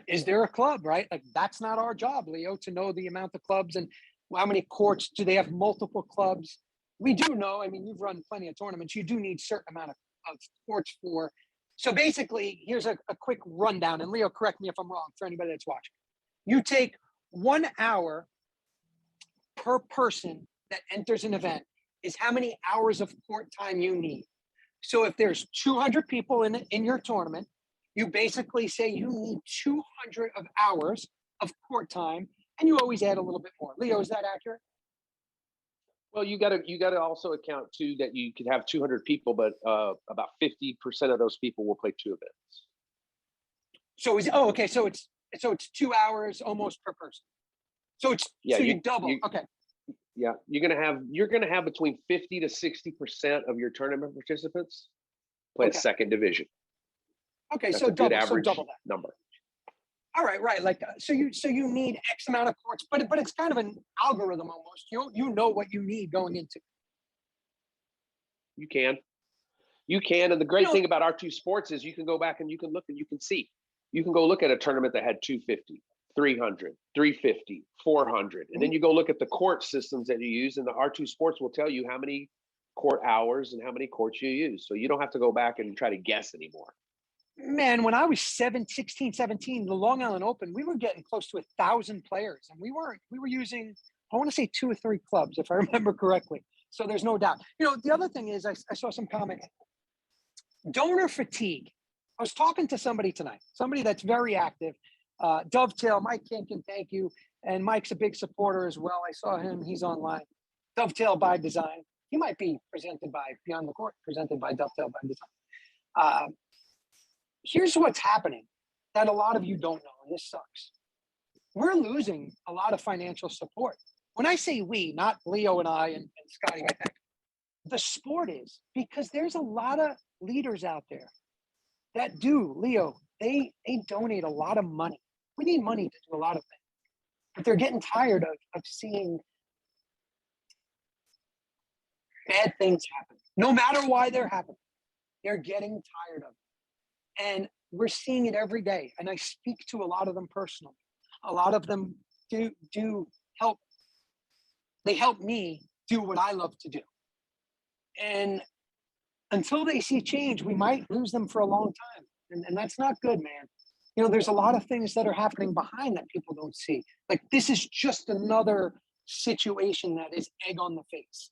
Is there a club, right? Like, that's not our job, Leo, to know the amount of clubs and how many courts. Do they have multiple clubs? We do know, I mean, you've run plenty of tournaments. You do need a certain amount of courts for. So basically, here's a quick rundown. And Leo, correct me if I'm wrong for anybody that's watching. You take 1 hour per person that enters an event is how many hours of court time you need. So if there's 200 people in your tournament, you basically say you need 200 of hours of court time, and you always add a little bit more. Leo, is that accurate? Well, you got to also account too that you could have 200 people, but about 50% of those people will play 2 events. So okay. So it's 2 hours almost per person. So it's you double. Okay. Yeah, you're gonna have between 50 to 60% of your tournament participants play Okay. second division. Okay, That's so a good double, average that. number. All right, right. Like so you need X amount of courts, but it's kind of an algorithm almost. You know what you need going into. You can. And the You great know, thing about R2 Sports is you can go back and you can look and you can see. You can go look at a tournament that had 250, 300, 350, 400. And then you go look at the court systems that you use, and the R2 Sports will tell you how many court hours and how many courts you use. So you don't have to go back and try to guess anymore. man, when I was 16, 17, the Long Island Open, we were getting close to 1,000 players, and we were using, I want to say 2 or 3 clubs, if I remember correctly. So there's no doubt. You know, the other thing is I saw some comments. Donor fatigue. I was talking to somebody tonight, somebody that's very active. Dovetail, Mike Kinkin, thank you. And Mike's a big supporter as well. I saw him, he's online. Dovetail by Design. He might be presented by Beyond the Court, presented by Dovetail by Design. Here's what's happening that a lot of you don't know, and this sucks. We're losing a lot of financial support. When I say we, not Leo and I and Scotty, I think, the sport is, because there's a lot of leaders out there that do, Leo, they donate a lot of money. We need money to do a lot of things, but they're getting tired of seeing bad things happen. No matter why they're happening, they're getting tired of it. And we're seeing it every day. And I speak to a lot of them personally. A lot of them do help. They help me do what I love to do. And until they see change, we might lose them for a long time. And that's not good, man. You know, there's a lot of things that are happening behind that people don't see. Like, this is just another situation that is egg on the face.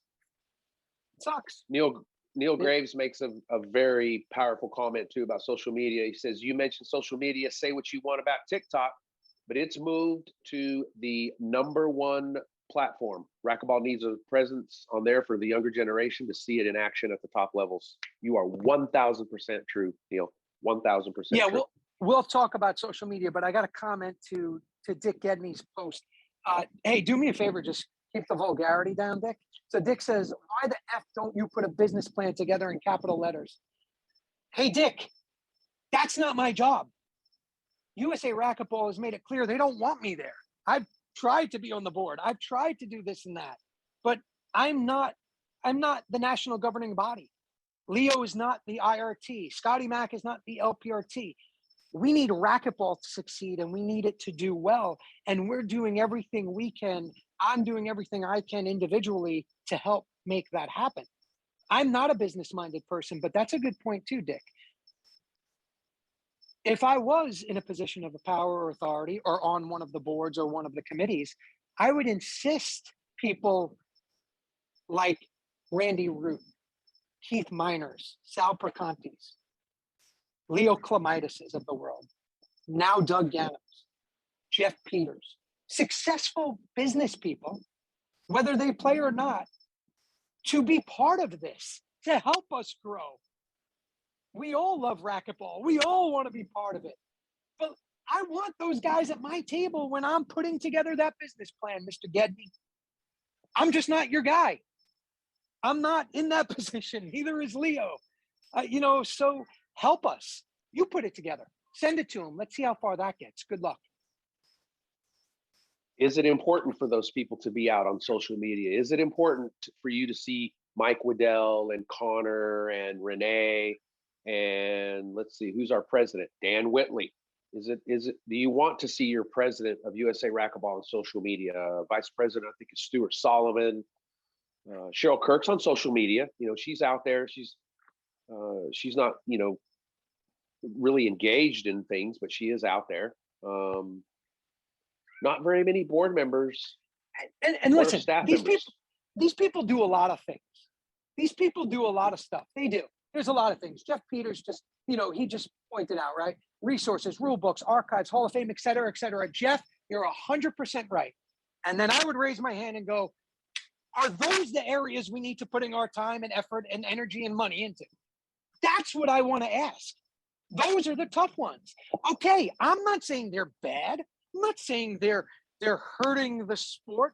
It sucks. Neil Graves makes a very powerful comment too about social media. He says, you mentioned social media, say what you want about TikTok, but it's moved to the #1 platform. Racquetball needs a presence on there for the younger generation to see it in action at the top levels. You are 1,000% true, Neil. 1,000% yeah, true. We'll talk about social media, but I got a comment to Dick Gedney's post. Hey, do me a favor, just keep the vulgarity down, Dick. So Dick says, why the F don't you put a business plan together in capital letters? Hey, Dick, that's not my job. USA Racquetball has made it clear they don't want me there. I've tried to be on the board. I've tried to do this and that, but I'm not the national governing body. Leo is not the IRT. Scotty Mack is not the LPRT. We need racquetball to succeed, and we need it to do well. And we're doing everything we can. I'm doing everything I can individually to help make that happen. I'm not a business-minded person, but that's a good point too, Dick. If I was in a position of power or authority or on one of the boards or one of the committees, I would insist people like Randy Root, Keith Miners, Sal Percontes, Leo Clemitis of the world, now Doug Gannams, Jeff Peters, successful business people, whether they play or not, to be part of this, to help us grow. We all love racquetball. We all want to be part of it. But I want those guys at my table when I'm putting together that business plan, Mr. Gedney. I'm just not your guy. I'm not in that position. Neither is Leo. So help us. You put it together. Send it to him. Let's see how far that gets. Good luck. Is it important for those people to be out on social media? Is it important for you to see Mike Waddell and Connor and Renee and let's see, who's our president? Dan Whitley. Is it, do you want to see your president of USA Racquetball on social media? Vice president, I think, is Stuart Solomon. Cheryl Kirk's on social media. You know, she's out there. She's not, really engaged in things, but she is out there. Not very many board members. And listen, these people do a lot of things. These people do a lot of stuff. They do. There's a lot of things. Jeff Peters just, he just pointed out, right? Resources, rule books, archives, Hall of Fame, et cetera, et cetera. Jeff, you're 100% right. And then I would raise my hand and go, are those the areas we need to put in our time and effort and energy and money into? That's what I want to ask. Those are the tough ones. Okay, I'm not saying they're bad. I'm not saying they're hurting the sport,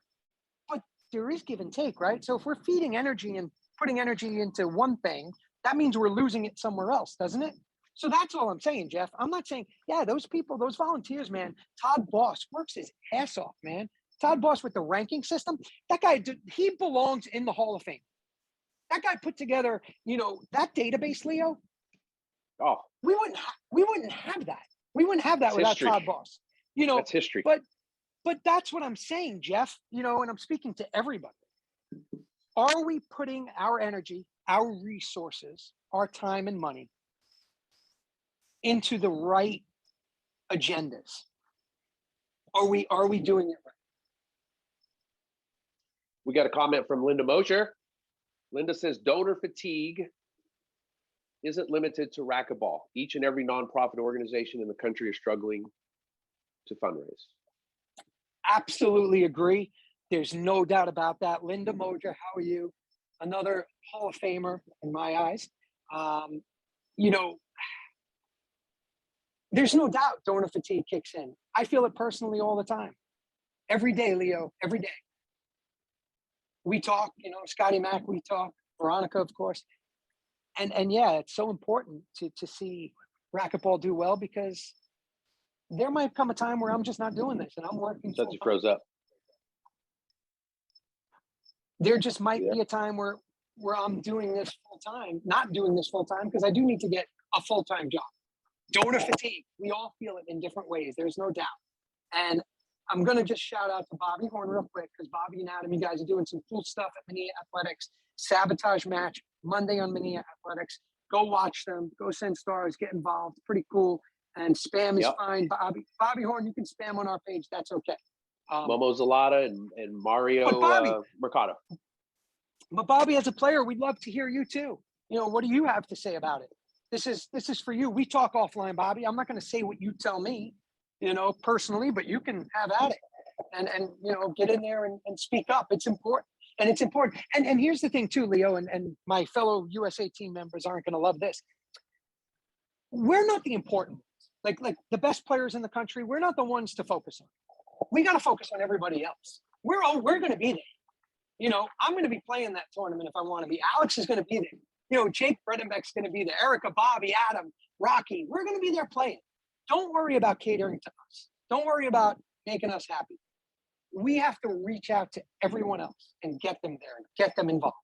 but there is give and take, right? So if we're feeding energy and putting energy into one thing, that means we're losing it somewhere else, doesn't it? So that's all I'm saying, Jeff. I'm not saying, yeah, those people, those volunteers, man, Todd Boss works his ass off, man. Todd Boss with the ranking system, that guy, he belongs in the Hall of Fame. That guy put together, that database, Leo. Oh, we wouldn't have that. We wouldn't have that That's without history. Todd Boss. That's history. But that's what I'm saying, Jeff. And I'm speaking to everybody. Are we putting our energy, our resources, our time and money into the right agendas? Are we doing it right? We got a comment from Linda Mosher. Linda says donor fatigue isn't limited to racquetball. Each and every nonprofit organization in the country is struggling to fundraise. Absolutely agree. There's no doubt about that. Linda Mosher, how are you? Another Hall of Famer in my eyes. There's no doubt donor fatigue kicks in. I feel it personally all the time. Every day, Leo, every day. We talk, Scotty Mack, we talk, Veronica, of course. And yeah, it's so important to see racquetball do well, because there might come a time where I'm just not doing this and I'm working. Such a froze up. There just might be a time where I'm doing this full time, not doing this full time, because I do need to get a full-time job. Donor fatigue, we all feel it in different ways. There's no doubt. And I'm going to just shout out to Bobby Horn real quick, because Bobby and Adam, you guys are doing some cool stuff at Minea Athletics. Sabotage match Monday on Minea Athletics. Go watch them. Go send stars. Get involved. Pretty cool. And spam is fine. Bobby Horn, you can spam on our page. That's okay. Momo Zalata and Mario Mercado. But Bobby, as a player, we'd love to hear you too. What do you have to say about it? This is for you. We talk offline, Bobby. I'm not going to say what you tell me, personally, but you can have at it and get in there and speak up. It's important. And it's important. And here's the thing too, Leo, and my fellow USA team members aren't going to love this. We're not the important ones. Like the best players in the country, we're not the ones to focus on. We got to focus on everybody else. We're going to be there. I'm going to be playing that tournament if I want to be. Alex is going to be there. Jake Bredenbeck's going to be there. Erica, Bobby, Adam, Rocky. We're going to be there playing. Don't worry about catering to us. Don't worry about making us happy. We have to reach out to everyone else and get them there and get them involved.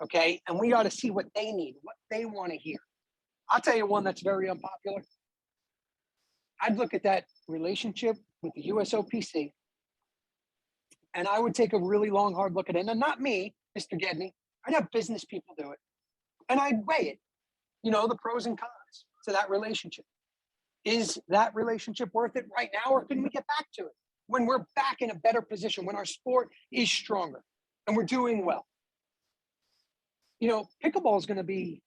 Okay? And we got to see what they need, what they want to hear. I'll tell you one that's very unpopular. I'd look at that relationship with the USOPC, and I would take a really long, hard look at it. And not me, Mr. Gedney. I'd have business people do it. And I'd weigh it, the pros and cons to that relationship. Is that relationship worth it right now, or can we get back to it when we're back in a better position, when our sport is stronger and we're doing well? Pickleball is going to be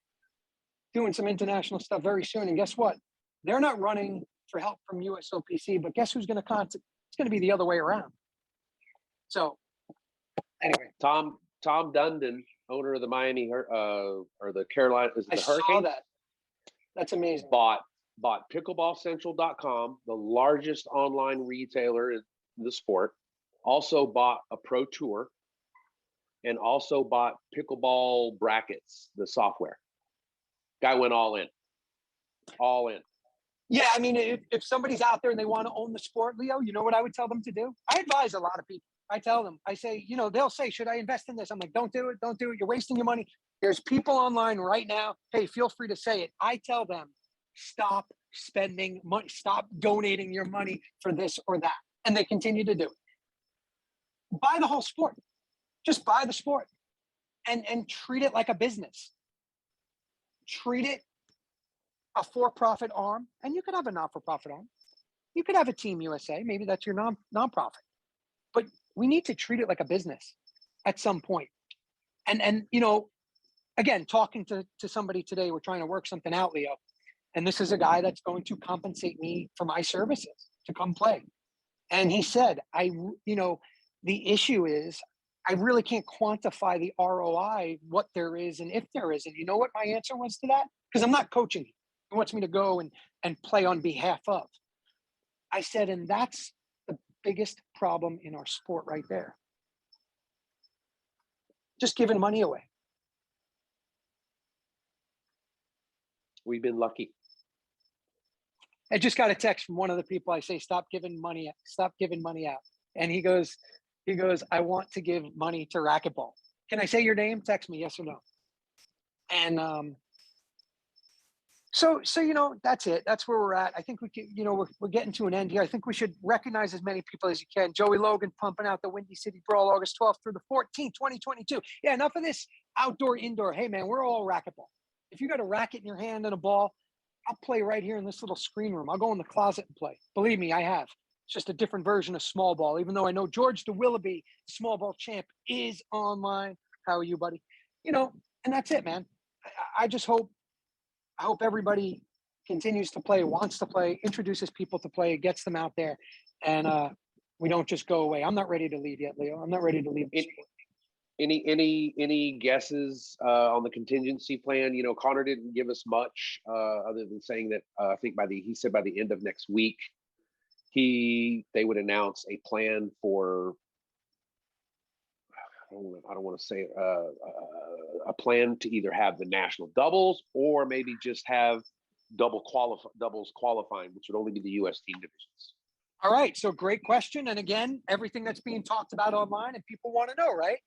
doing some international stuff very soon. And guess what? They're not running for help from USOPC, but guess who's going to contact? It's going to be the other way around. So anyway. Tom Dundon, owner of the Miami or the Carolina, is it the Hurricanes? I saw that. That's amazing. Bought pickleballcentral.com, the largest online retailer in the sport. Also bought a pro tour, and also bought pickleball brackets, the software. Guy went all in. Yeah, I mean, if somebody's out there and they want to own the sport, Leo, you know what I would tell them to do? I advise a lot of people. I tell them, I say, they'll say, should I invest in this? I'm like, don't do it. You're wasting your money. There's people online right now. Hey, feel free to say it. I tell them, stop spending money, stop donating your money for this or that. And they continue to do it. Buy the whole sport. Just buy the sport and treat it like a business. Treat it a for-profit arm, and you could have a not-for-profit arm. You could have a Team USA. Maybe that's your non-profit. But we need to treat it like a business at some point. And again, talking to somebody today, we're trying to work something out, Leo. And this is a guy that's going to compensate me for my services to come play. And he said, the issue is I really can't quantify the ROI, what there is and if there is. And you know what my answer was to that? Because I'm not coaching him. He wants me to go and play on behalf of. I said, and that's the biggest problem in our sport right there. just giving money away. We've been lucky. I just got a text from one of the people. I say, stop giving money out. And he goes, I want to give money to Racquetball. Can I say your name? Text me, yes or no. And so that's it. That's where we're at. I think we can, we're getting to an end here. I think we should recognize as many people as you can. Joey Logan pumping out the Windy City Brawl, August 12th through the 14th, 2022. Yeah, enough of this outdoor, indoor. Hey man, we're all racquetball. If you got a racket in your hand and a ball, I'll play right here in this little screen room. I'll go in the closet and play. Believe me, I have. It's just a different version of small ball, even though I know George the Willoughby, small ball champ, is online. How are you, buddy? And that's it, man. I just hope everybody continues to play, wants to play, introduces people to play, gets them out there, and we don't just go away. I'm not ready to leave yet, Leo. I'm not ready to leave. Any guesses on the contingency plan? Connor didn't give us much other than saying that I think he said by the end of next week they would announce a plan for, I don't want to say a plan to either have the national doubles or maybe just have doubles qualifying, which would only be the U.S. team divisions. All right, so great question. And again, everything that's being talked about online and people want to know, right?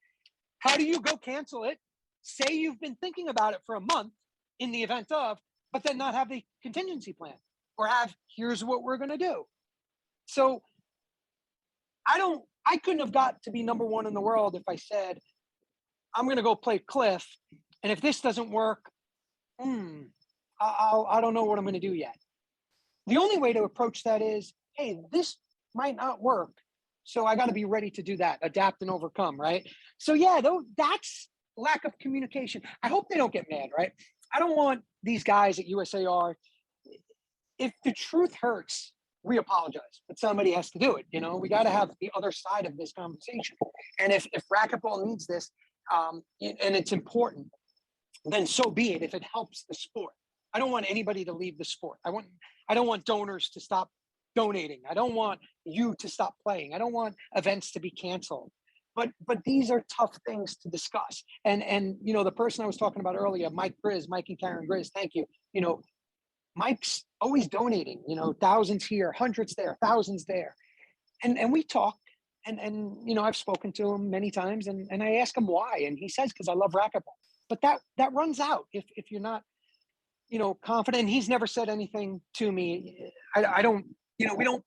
How do you go cancel it? Say you've been thinking about it for a month in the event of, but then not have the contingency plan or have, here's what we're going to do. So I couldn't have got to be number one in the world if I said, I'm going to go play Cliff. And if this doesn't work, I don't know what I'm going to do yet. The only way to approach that is, hey, this might not work. So I got to be ready to do that, adapt and overcome, right? So yeah, that's lack of communication. I hope they don't get mad, right? I don't want these guys at USAR. If the truth hurts, we apologize, but somebody has to do it. We got to have the other side of this conversation. And if racquetball needs this, and it's important, then so be it if it helps the sport. I don't want anybody to leave the sport. I don't want donors to stop donating. I don't want you to stop playing. I don't want events to be canceled. But these are tough things to discuss. And the person I was talking about earlier, Mike and Karen Grizz, thank you. Mike's always donating, thousands here, hundreds there, thousands there. And we talk and I've spoken to him many times and I ask him why. And he says, because I love racquetball. But that runs out if you're not, confident. He's never said anything to me. I don't,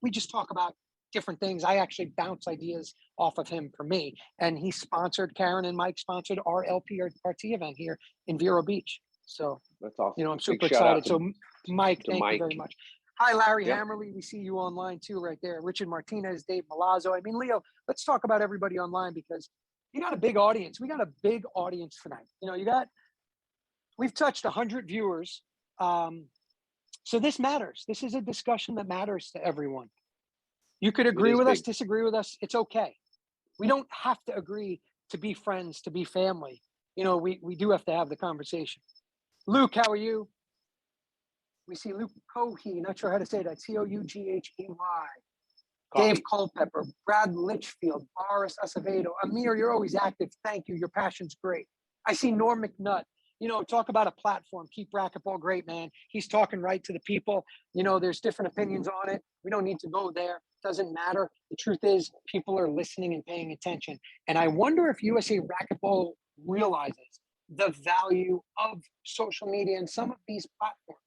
we just talk about different things. I actually bounce ideas off of him for me. And he sponsored, Karen and Mike sponsored our LPRT event here in Vero Beach. So that's awesome. I'm super excited. So Mike, thank you very much. Hi, Larry Hammerly. We see you online too, right there. Richard Martinez, Dave Malazzo. I mean, Leo, let's talk about everybody online because you got a big audience. We got a big audience tonight. We've touched 100 viewers. So this matters. This is a discussion that matters to everyone. You could agree with us, disagree with us. It's okay. We don't have to agree to be friends, to be family. We do have to have the conversation. Luke, how are you? We see Luke Cohey, not sure how to say that. Coughey. Dave Culpepper, Brad Litchfield, Boris Acevedo. Amir, you're always active. Thank you. Your passion's great. I see Norm McNutt. Talk about a platform. Keep racquetball great, man. He's talking right to the people. There's different opinions on it. We don't need to go there. Doesn't matter. The truth is people are listening and paying attention. And I wonder if USA Racquetball realizes the value of social media and some of these platforms.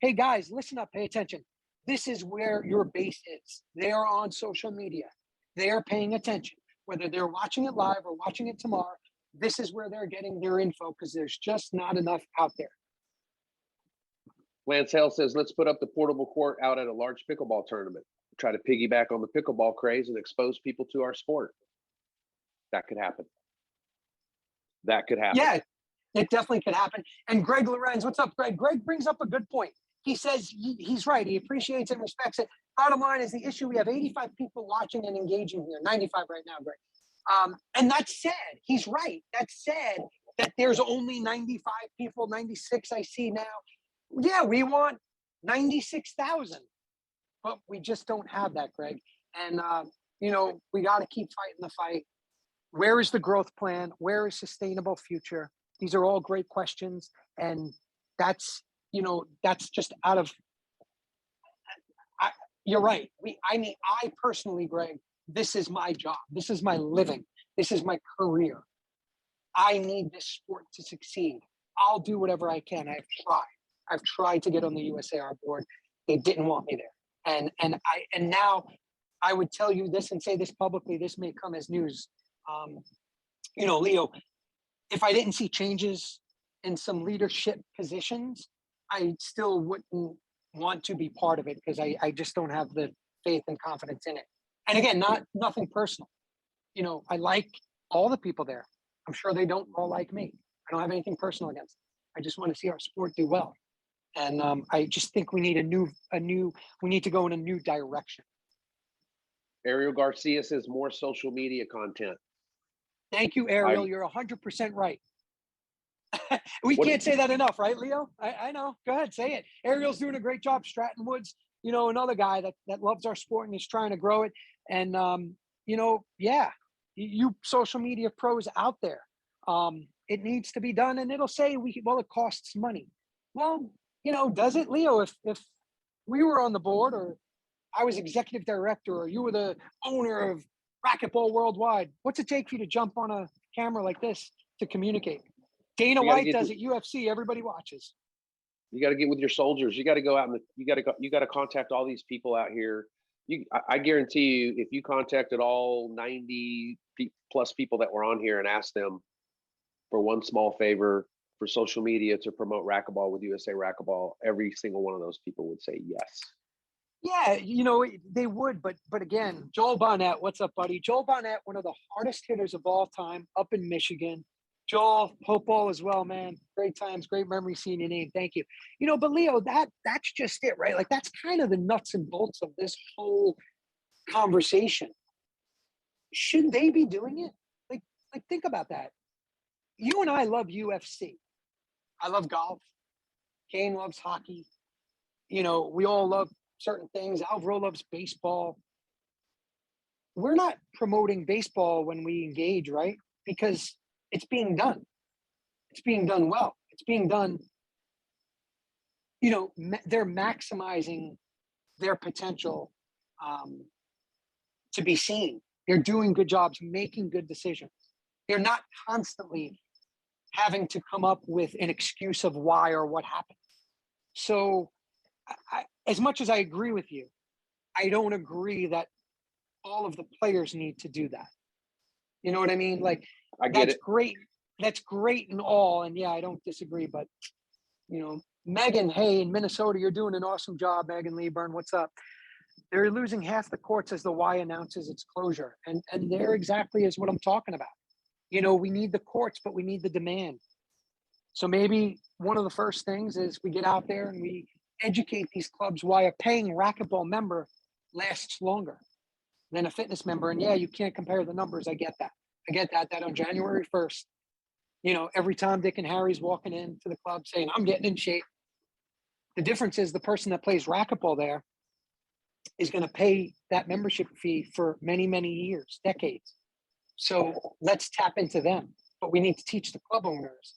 Hey guys, listen up, pay attention. This is where your base is. They are on social media. They are paying attention. Whether they're watching it live or watching it tomorrow, this is where they're getting their info because there's just not enough out there. Lance Hale says, let's put up the portable court out at a large pickleball tournament. Try to piggyback on the pickleball craze and expose people to our sport. That could happen. Yeah, it definitely could happen. And Greg Lorenz, what's up, Greg? Greg brings up a good point. He says he's right. He appreciates and respects it. Bottom line is the issue. We have 85 people watching and engaging here, 95 right now, Greg. And that's sad. He's right. That's sad that there's only 95 people, 96 I see now. Yeah, we want 96,000, but we just don't have that, Greg. And, we got to keep fighting the fight. Where is the growth plan? Where is sustainable future? These are all great questions. And that's, that's just out of, you're right. I personally, Greg, this is my job. This is my living. This is my career. I need this sport to succeed. I'll do whatever I can. I've tried to get on the USAR board. They didn't want me there. And now I would tell you this and say this publicly. This may come as news. Leo, if I didn't see changes in some leadership positions, I still wouldn't want to be part of it because I just don't have the faith and confidence in it. And again, nothing personal. I like all the people there. I'm sure they don't all like me. I don't have anything personal against them. I just want to see our sport do well. And I just think we need we need to go in a new direction. Ariel Garcia says more social media content. Thank you, Ariel. You're 100% right. We can't say that enough, right, Leo? I know. Go ahead, say it. Ariel's doing a great job. Stratton Woods, another guy that loves our sport and is trying to grow it. And, you social media pros out there, it needs to be done. And it'll say, it costs money. Well, does it, Leo? If we were on the board or I was executive director or you were the owner of Racquetball Worldwide, what's it take for you to jump on a camera like this to communicate? Dana White does it, UFC, everybody watches. You got to get with your soldiers. You got to go out and you got to contact all these people out here. I guarantee you, if you contacted all 90 plus people that were on here and asked them for one small favor for social media to promote racquetball with USA Racquetball, every single one of those people would say yes. Yeah, they would, but again, Joel Bonnet, what's up, buddy? Joel Bonnet, one of the hardest hitters of all time, up in Michigan. Joel, hope all as well, man. Great times, great memory seeing your name. Thank you. But Leo, that's just it, right? Like that's kind of the nuts and bolts of this whole conversation. Should they be doing it? Like think about that. You and I love UFC. I love golf. Kane loves hockey. We all love certain things. Alvaro loves baseball. We're not promoting baseball when we engage, right? Because it's being done. It's being done well. It's being done, they're maximizing their potential to be seen. They're doing good jobs, making good decisions. They're not constantly having to come up with an excuse of why or what happened. So as much as I agree with you, I don't agree that all of the players need to do that. You know what I mean? Like, I get that's it. Great. That's great and all. And yeah, I don't disagree, but Megan, hey, in Minnesota, you're doing an awesome job. Megan Leeburn, what's up? They're losing half the courts as the Y announces its closure. And there exactly is what I'm talking about. We need the courts, but we need the demand. So maybe one of the first things is we get out there and we educate these clubs why a paying racquetball member lasts longer than a fitness member. And yeah, you can't compare the numbers. I get that. That on January 1st, every Tom, Dick, and Harry's walking into the club saying, I'm getting in shape. The difference is the person that plays racquetball there is going to pay that membership fee for many, many years, decades. So let's tap into them. But we need to teach the club owners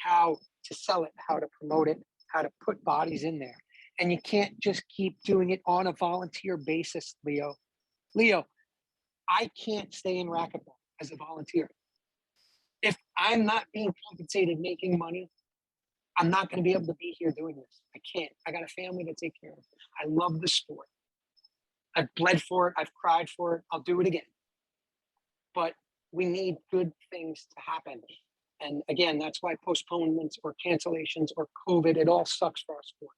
how to sell it, how to promote it, how to put bodies in there. And you can't just keep doing it on a volunteer basis, Leo. Leo, I can't stay in racquetball as a volunteer. If I'm not being compensated, making money, I'm not going to be able to be here doing this. I can't. I got a family to take care of. I love the sport. I've bled for it. I've cried for it. I'll do it again. But we need good things to happen. And again, that's why postponements or cancellations or COVID, it all sucks for our sport.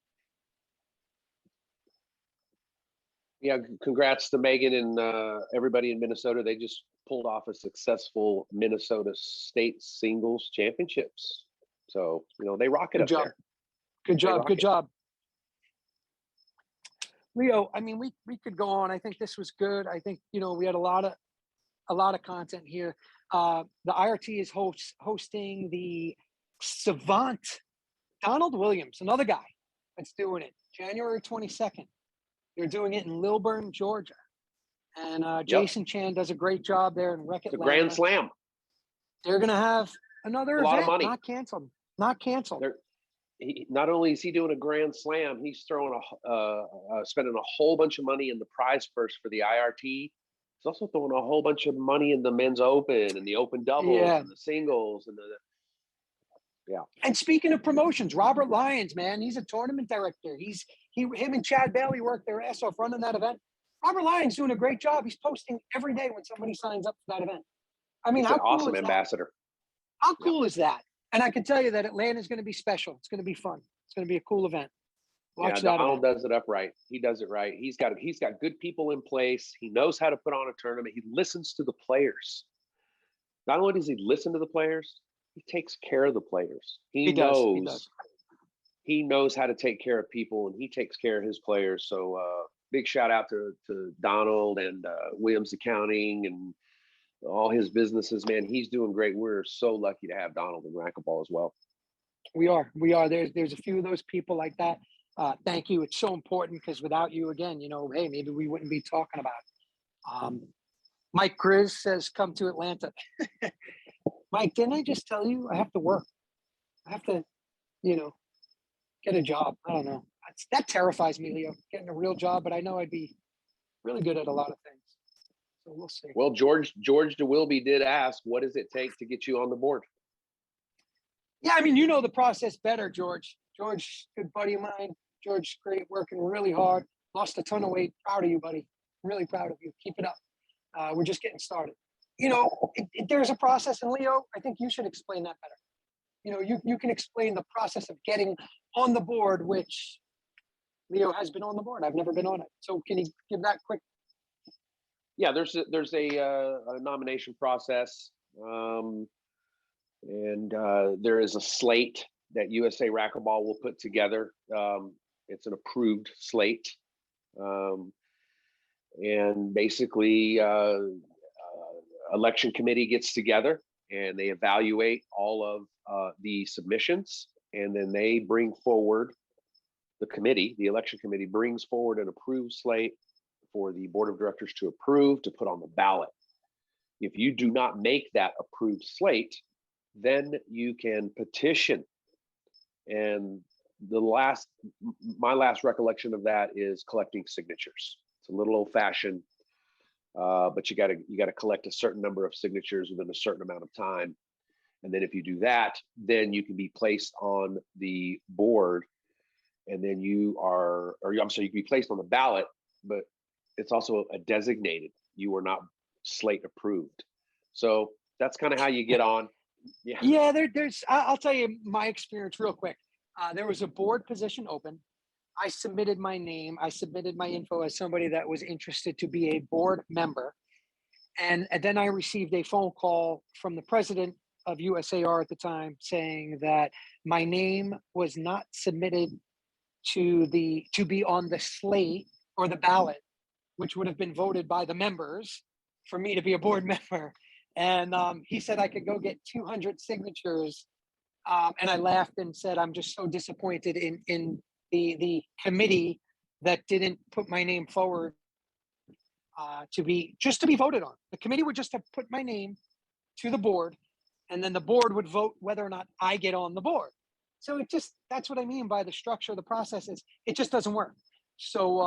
Yeah, congrats to Megan and everybody in Minnesota. They just pulled off a successful Minnesota State Singles Championships. So, they rock it up there. Good job. Leo, I mean, we could go on. I think this was good. I think, we had a lot of content here. The IRT is hosting the Savant, Donald Williams, another guy that's doing it, January 22nd. They're doing it in Lilburn, Georgia. And Yep. Jason Chan does a great job there in It's a Racquetball. grand slam. They're going to have another A lot of event, money. not canceled. Not canceled. Not only is he doing a grand slam, he's throwing spending a whole bunch of money in the prize purse for the IRT. He's also throwing a whole bunch of money in the men's open and the open doubles and the singles and yeah. And speaking of promotions, Robert Lyons, man, he's a tournament director. Him and Chad Bailey worked their ass off running that event. Robert Lyons doing a great job. He's posting every day when somebody signs up for that event. I mean, he's how an cool awesome is ambassador. That? How cool is that? And I can tell you that Atlanta is going to be special. It's going to be fun. It's going to be a cool event. Watch that. Donald does it up right. He does it right. He's got good people in place. He knows how to put on a tournament. He listens to the players. Not only does he listen to the players, he takes care of the players. He knows how to take care of people, and he takes care of his players. So big shout out to Donald and Williams Accounting and all his businesses, man. He's doing great. We're so lucky to have Donald in Racquetball as well. We are. There's a few of those people like that. Thank you. It's so important because without you, again, hey, maybe we wouldn't be talking about it. Mike Grizz says, come to Atlanta. Mike, didn't I just tell you I have to work? I have to, get a job. I don't know. That terrifies me, Leo, getting a real job, but I know I'd be really good at a lot of things. So we'll see. Well, George DeWilby did ask, what does it take to get you on the board? Yeah, I mean, you know the process better, George. George, good buddy of mine. George, great, working really hard. Lost a ton of weight. Proud of you, buddy. Really proud of you. Keep it up. We're just getting started. There's a process, and Leo, I think you should explain that better. You can explain the process of getting on the board, which Leo has been on the board. I've never been on it. So can you give that quick? Yeah, there's a nomination process, and there is a slate that USA Racquetball will put together. It's an approved slate, and basically, election committee gets together and they evaluate all of the submissions, and then they bring forward the election committee brings forward an approved slate for the board of directors to approve, to put on the ballot. If you do not make that approved slate, then you can petition. And my last recollection of that is collecting signatures. It's a little old fashioned, but you gotta collect a certain number of signatures within a certain amount of time. And then if you do that, then you can be placed on the board, and then you can be placed on the ballot, but it's also a designated. You are not slate approved. So that's kind of how you get on. Yeah, I'll tell you my experience real quick. There was a board position open. I submitted my name. I submitted my info as somebody that was interested to be a board member. And then I received a phone call from the president of USAR at the time saying that my name was not submitted to be on the slate or the ballot, which would have been voted by the members for me to be a board member. And he said I could go get 200 signatures. And I laughed and said, I'm just so disappointed in the committee that didn't put my name forward to be voted on. The committee would just have put my name to the board, and then the board would vote whether or not I get on the board. So that's what I mean by the structure of the process is it just doesn't work. So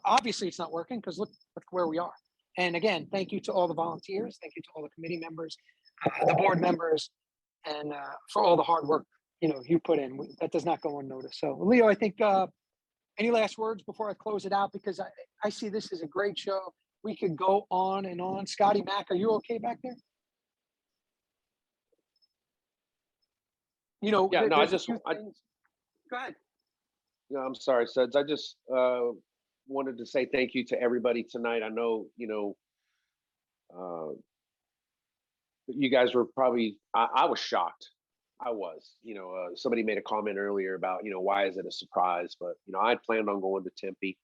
obviously it's not working because look where we are. And again, thank you to all the volunteers. Thank you to all the committee members, the board members, and for all the hard work, you put in. That does not go unnoticed. So Leo, I think any last words before I close it out? Because I see this as a great show. We could go on and on. Scotty Mack, are you okay back there? Yeah, no, go ahead. No, I'm sorry, Suds. I just wanted to say thank you to everybody tonight. I know, you guys were probably, I was shocked. I was, somebody made a comment earlier about, why is it a surprise? But, I had planned on going to Tempe.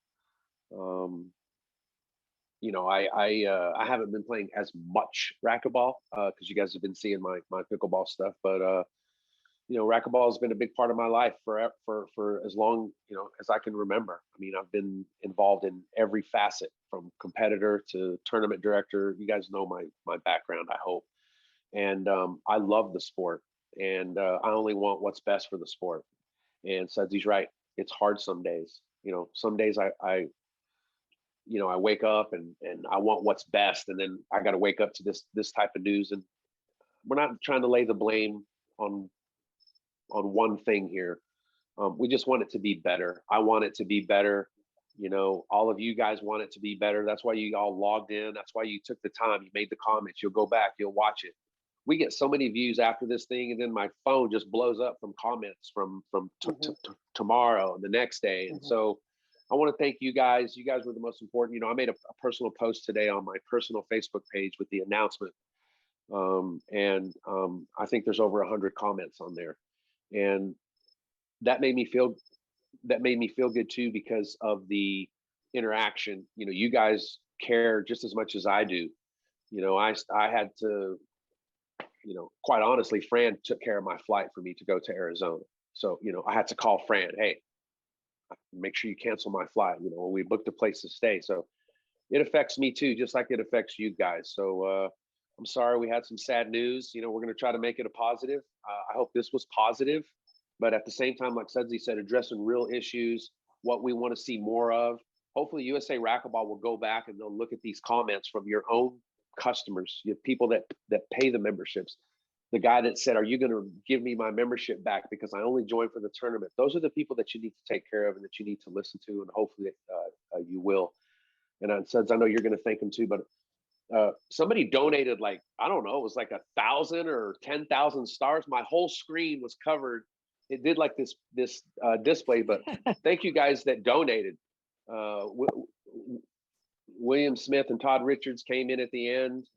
I haven't been playing as much racquetball because you guys have been seeing my pickleball stuff. But, racquetball has been a big part of my life for as long, as I can remember. I mean, I've been involved in every facet, from competitor to tournament director. You guys know my background, I hope. And I love the sport, and I only want what's best for the sport. And Sudsy's right. It's hard some days. Some days I wake up and I want what's best, and then I got to wake up to this type of news. And we're not trying to lay the blame on one thing here. We just want it to be better. I want it to be better. All of you guys want it to be better. That's why you all logged in. That's why you took the time. You made the comments. You'll go back. You'll watch it. We get so many views after this thing, and then my phone just blows up from comments from tomorrow and the next day. And so I want to thank you guys. You guys were the most important. I made a personal post today on my personal Facebook page with the announcement. I think there's over 100 comments on there. And that made me feel good too, because of the interaction. You guys care just as much as I do. I had to, quite honestly, Fran took care of my flight for me to go to Arizona. So, I had to call Fran, hey, make sure you cancel my flight, when we booked a place to stay. So it affects me too, just like it affects you guys. So I'm sorry we had some sad news. We're going to try to make it a positive. I hope this was positive, but at the same time, like Sudsy said, addressing real issues, what we want to see more of. Hopefully USA Racquetball will go back and they'll look at these comments from your own customers, people that pay the memberships. The guy that said, are you going to give me my membership back because I only joined for the tournament? Those are the people that you need to take care of and that you need to listen to, and hopefully you will. And Suds, I know you're going to thank them too, but somebody donated, like, I don't know, it was like 1,000 or 10,000 stars. My whole screen was covered. It did like this display, but thank you guys that donated. William Smith and Todd Richards came in at the end.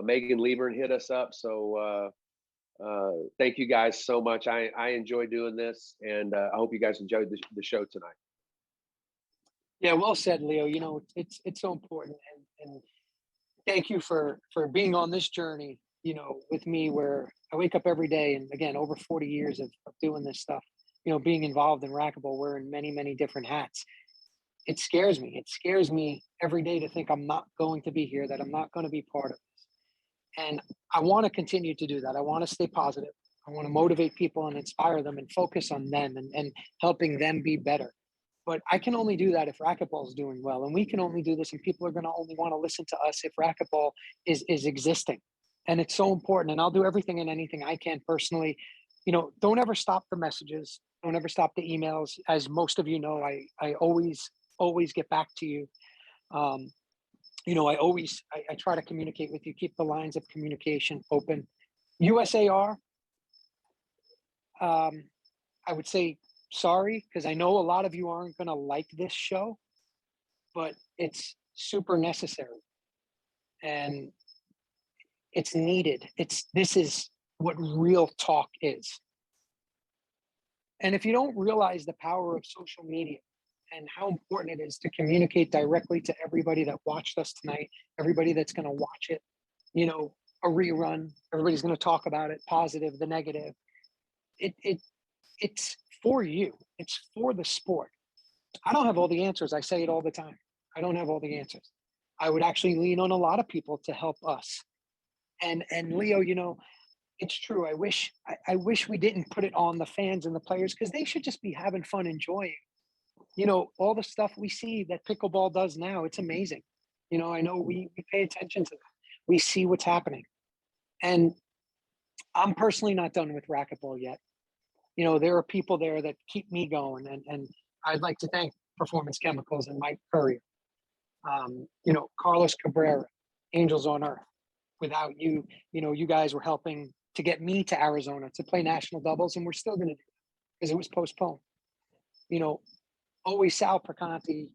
Megan Liebern hit us up. So thank you guys so much. I enjoy doing this, and I hope you guys enjoyed the show tonight. Yeah, well said, Leo. It's so important, and thank you for being on this journey, with me, where I wake up every day, and again, over 40 years of doing this stuff, being involved in racquetball, wearing many, many different hats. It scares me. It scares me every day to think I'm not going to be here, that I'm not going to be part of this. And I want to continue to do that. I want to stay positive. I want to motivate people and inspire them and focus on them and helping them be better. But I can only do that if racquetball is doing well. And we can only do this, and people are going to only want to listen to us if racquetball is existing. And it's so important. And I'll do everything and anything I can personally. Don't ever stop the messages. Don't ever stop the emails. As most of you know, I always get back to you. I try to communicate with you, keep the lines of communication open. USAR, I would say sorry, because I know a lot of you aren't going to like this show, but it's super necessary and it's needed. This is what real talk is. And if you don't realize the power of social media and how important it is to communicate directly to everybody that watched us tonight, everybody that's going to watch it, a rerun, everybody's going to talk about it, positive, the negative. It's for you. It's for the sport. I don't have all the answers. I say it all the time. I don't have all the answers. I would actually lean on a lot of people to help us. And Leo, it's true. I wish we didn't put it on the fans and the players, because they should just be having fun, enjoying. All the stuff we see that pickleball does now, it's amazing. I know we pay attention to that. We see what's happening. And I'm personally not done with racquetball yet. There are people there that keep me going. And I'd like to thank Performance Chemicals and Mike Currier. Carlos Cabrera, Angels on Earth. Without you, you guys were helping to get me to Arizona to play national doubles, and we're still going to do it because it was postponed. Always Sal Perconti,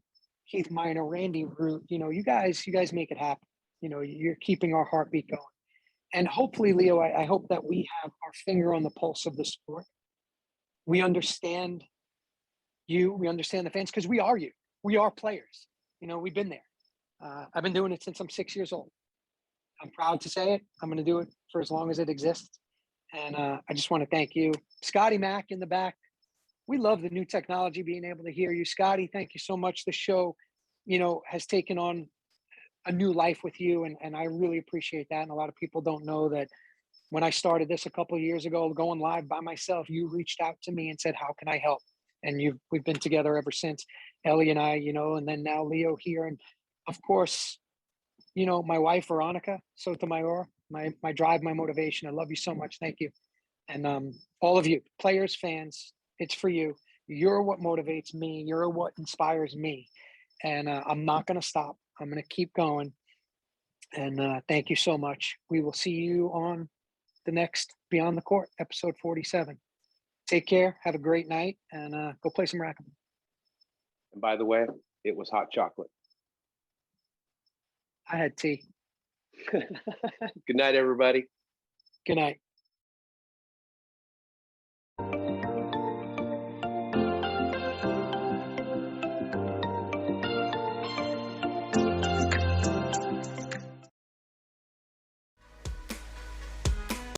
Keith Miner, Randy Root, you guys make it happen. You're keeping our heartbeat going. And hopefully, Leo, I hope that we have our finger on the pulse of the sport. We understand you, we understand the fans, because we are you. We are players. We've been there. I've been doing it since I'm 6 years old. I'm proud to say it. I'm going to do it for as long as it exists. And I just want to thank you, Scotty Mack in the back. We love the new technology, being able to hear you, Scotty. Thank you so much. The show, has taken on a new life with you, and I really appreciate that. And a lot of people don't know that when I started this a couple of years ago, going live by myself, you reached out to me and said, "How can I help?" And we've been together ever since. Ellie and I, and then now Leo here, and of course, my wife Veronica Sotomayor, my drive, my motivation. I love you so much. Thank you, and all of you, players, fans. It's for you. You're what motivates me. You're what inspires me, and I'm not going to stop. I'm going to keep going. And thank you so much. We will see you on the next Beyond the Court, episode 47. Take care. Have a great night, and go play some racquetball. And by the way, it was hot chocolate. I had tea. Good night, everybody. Good night.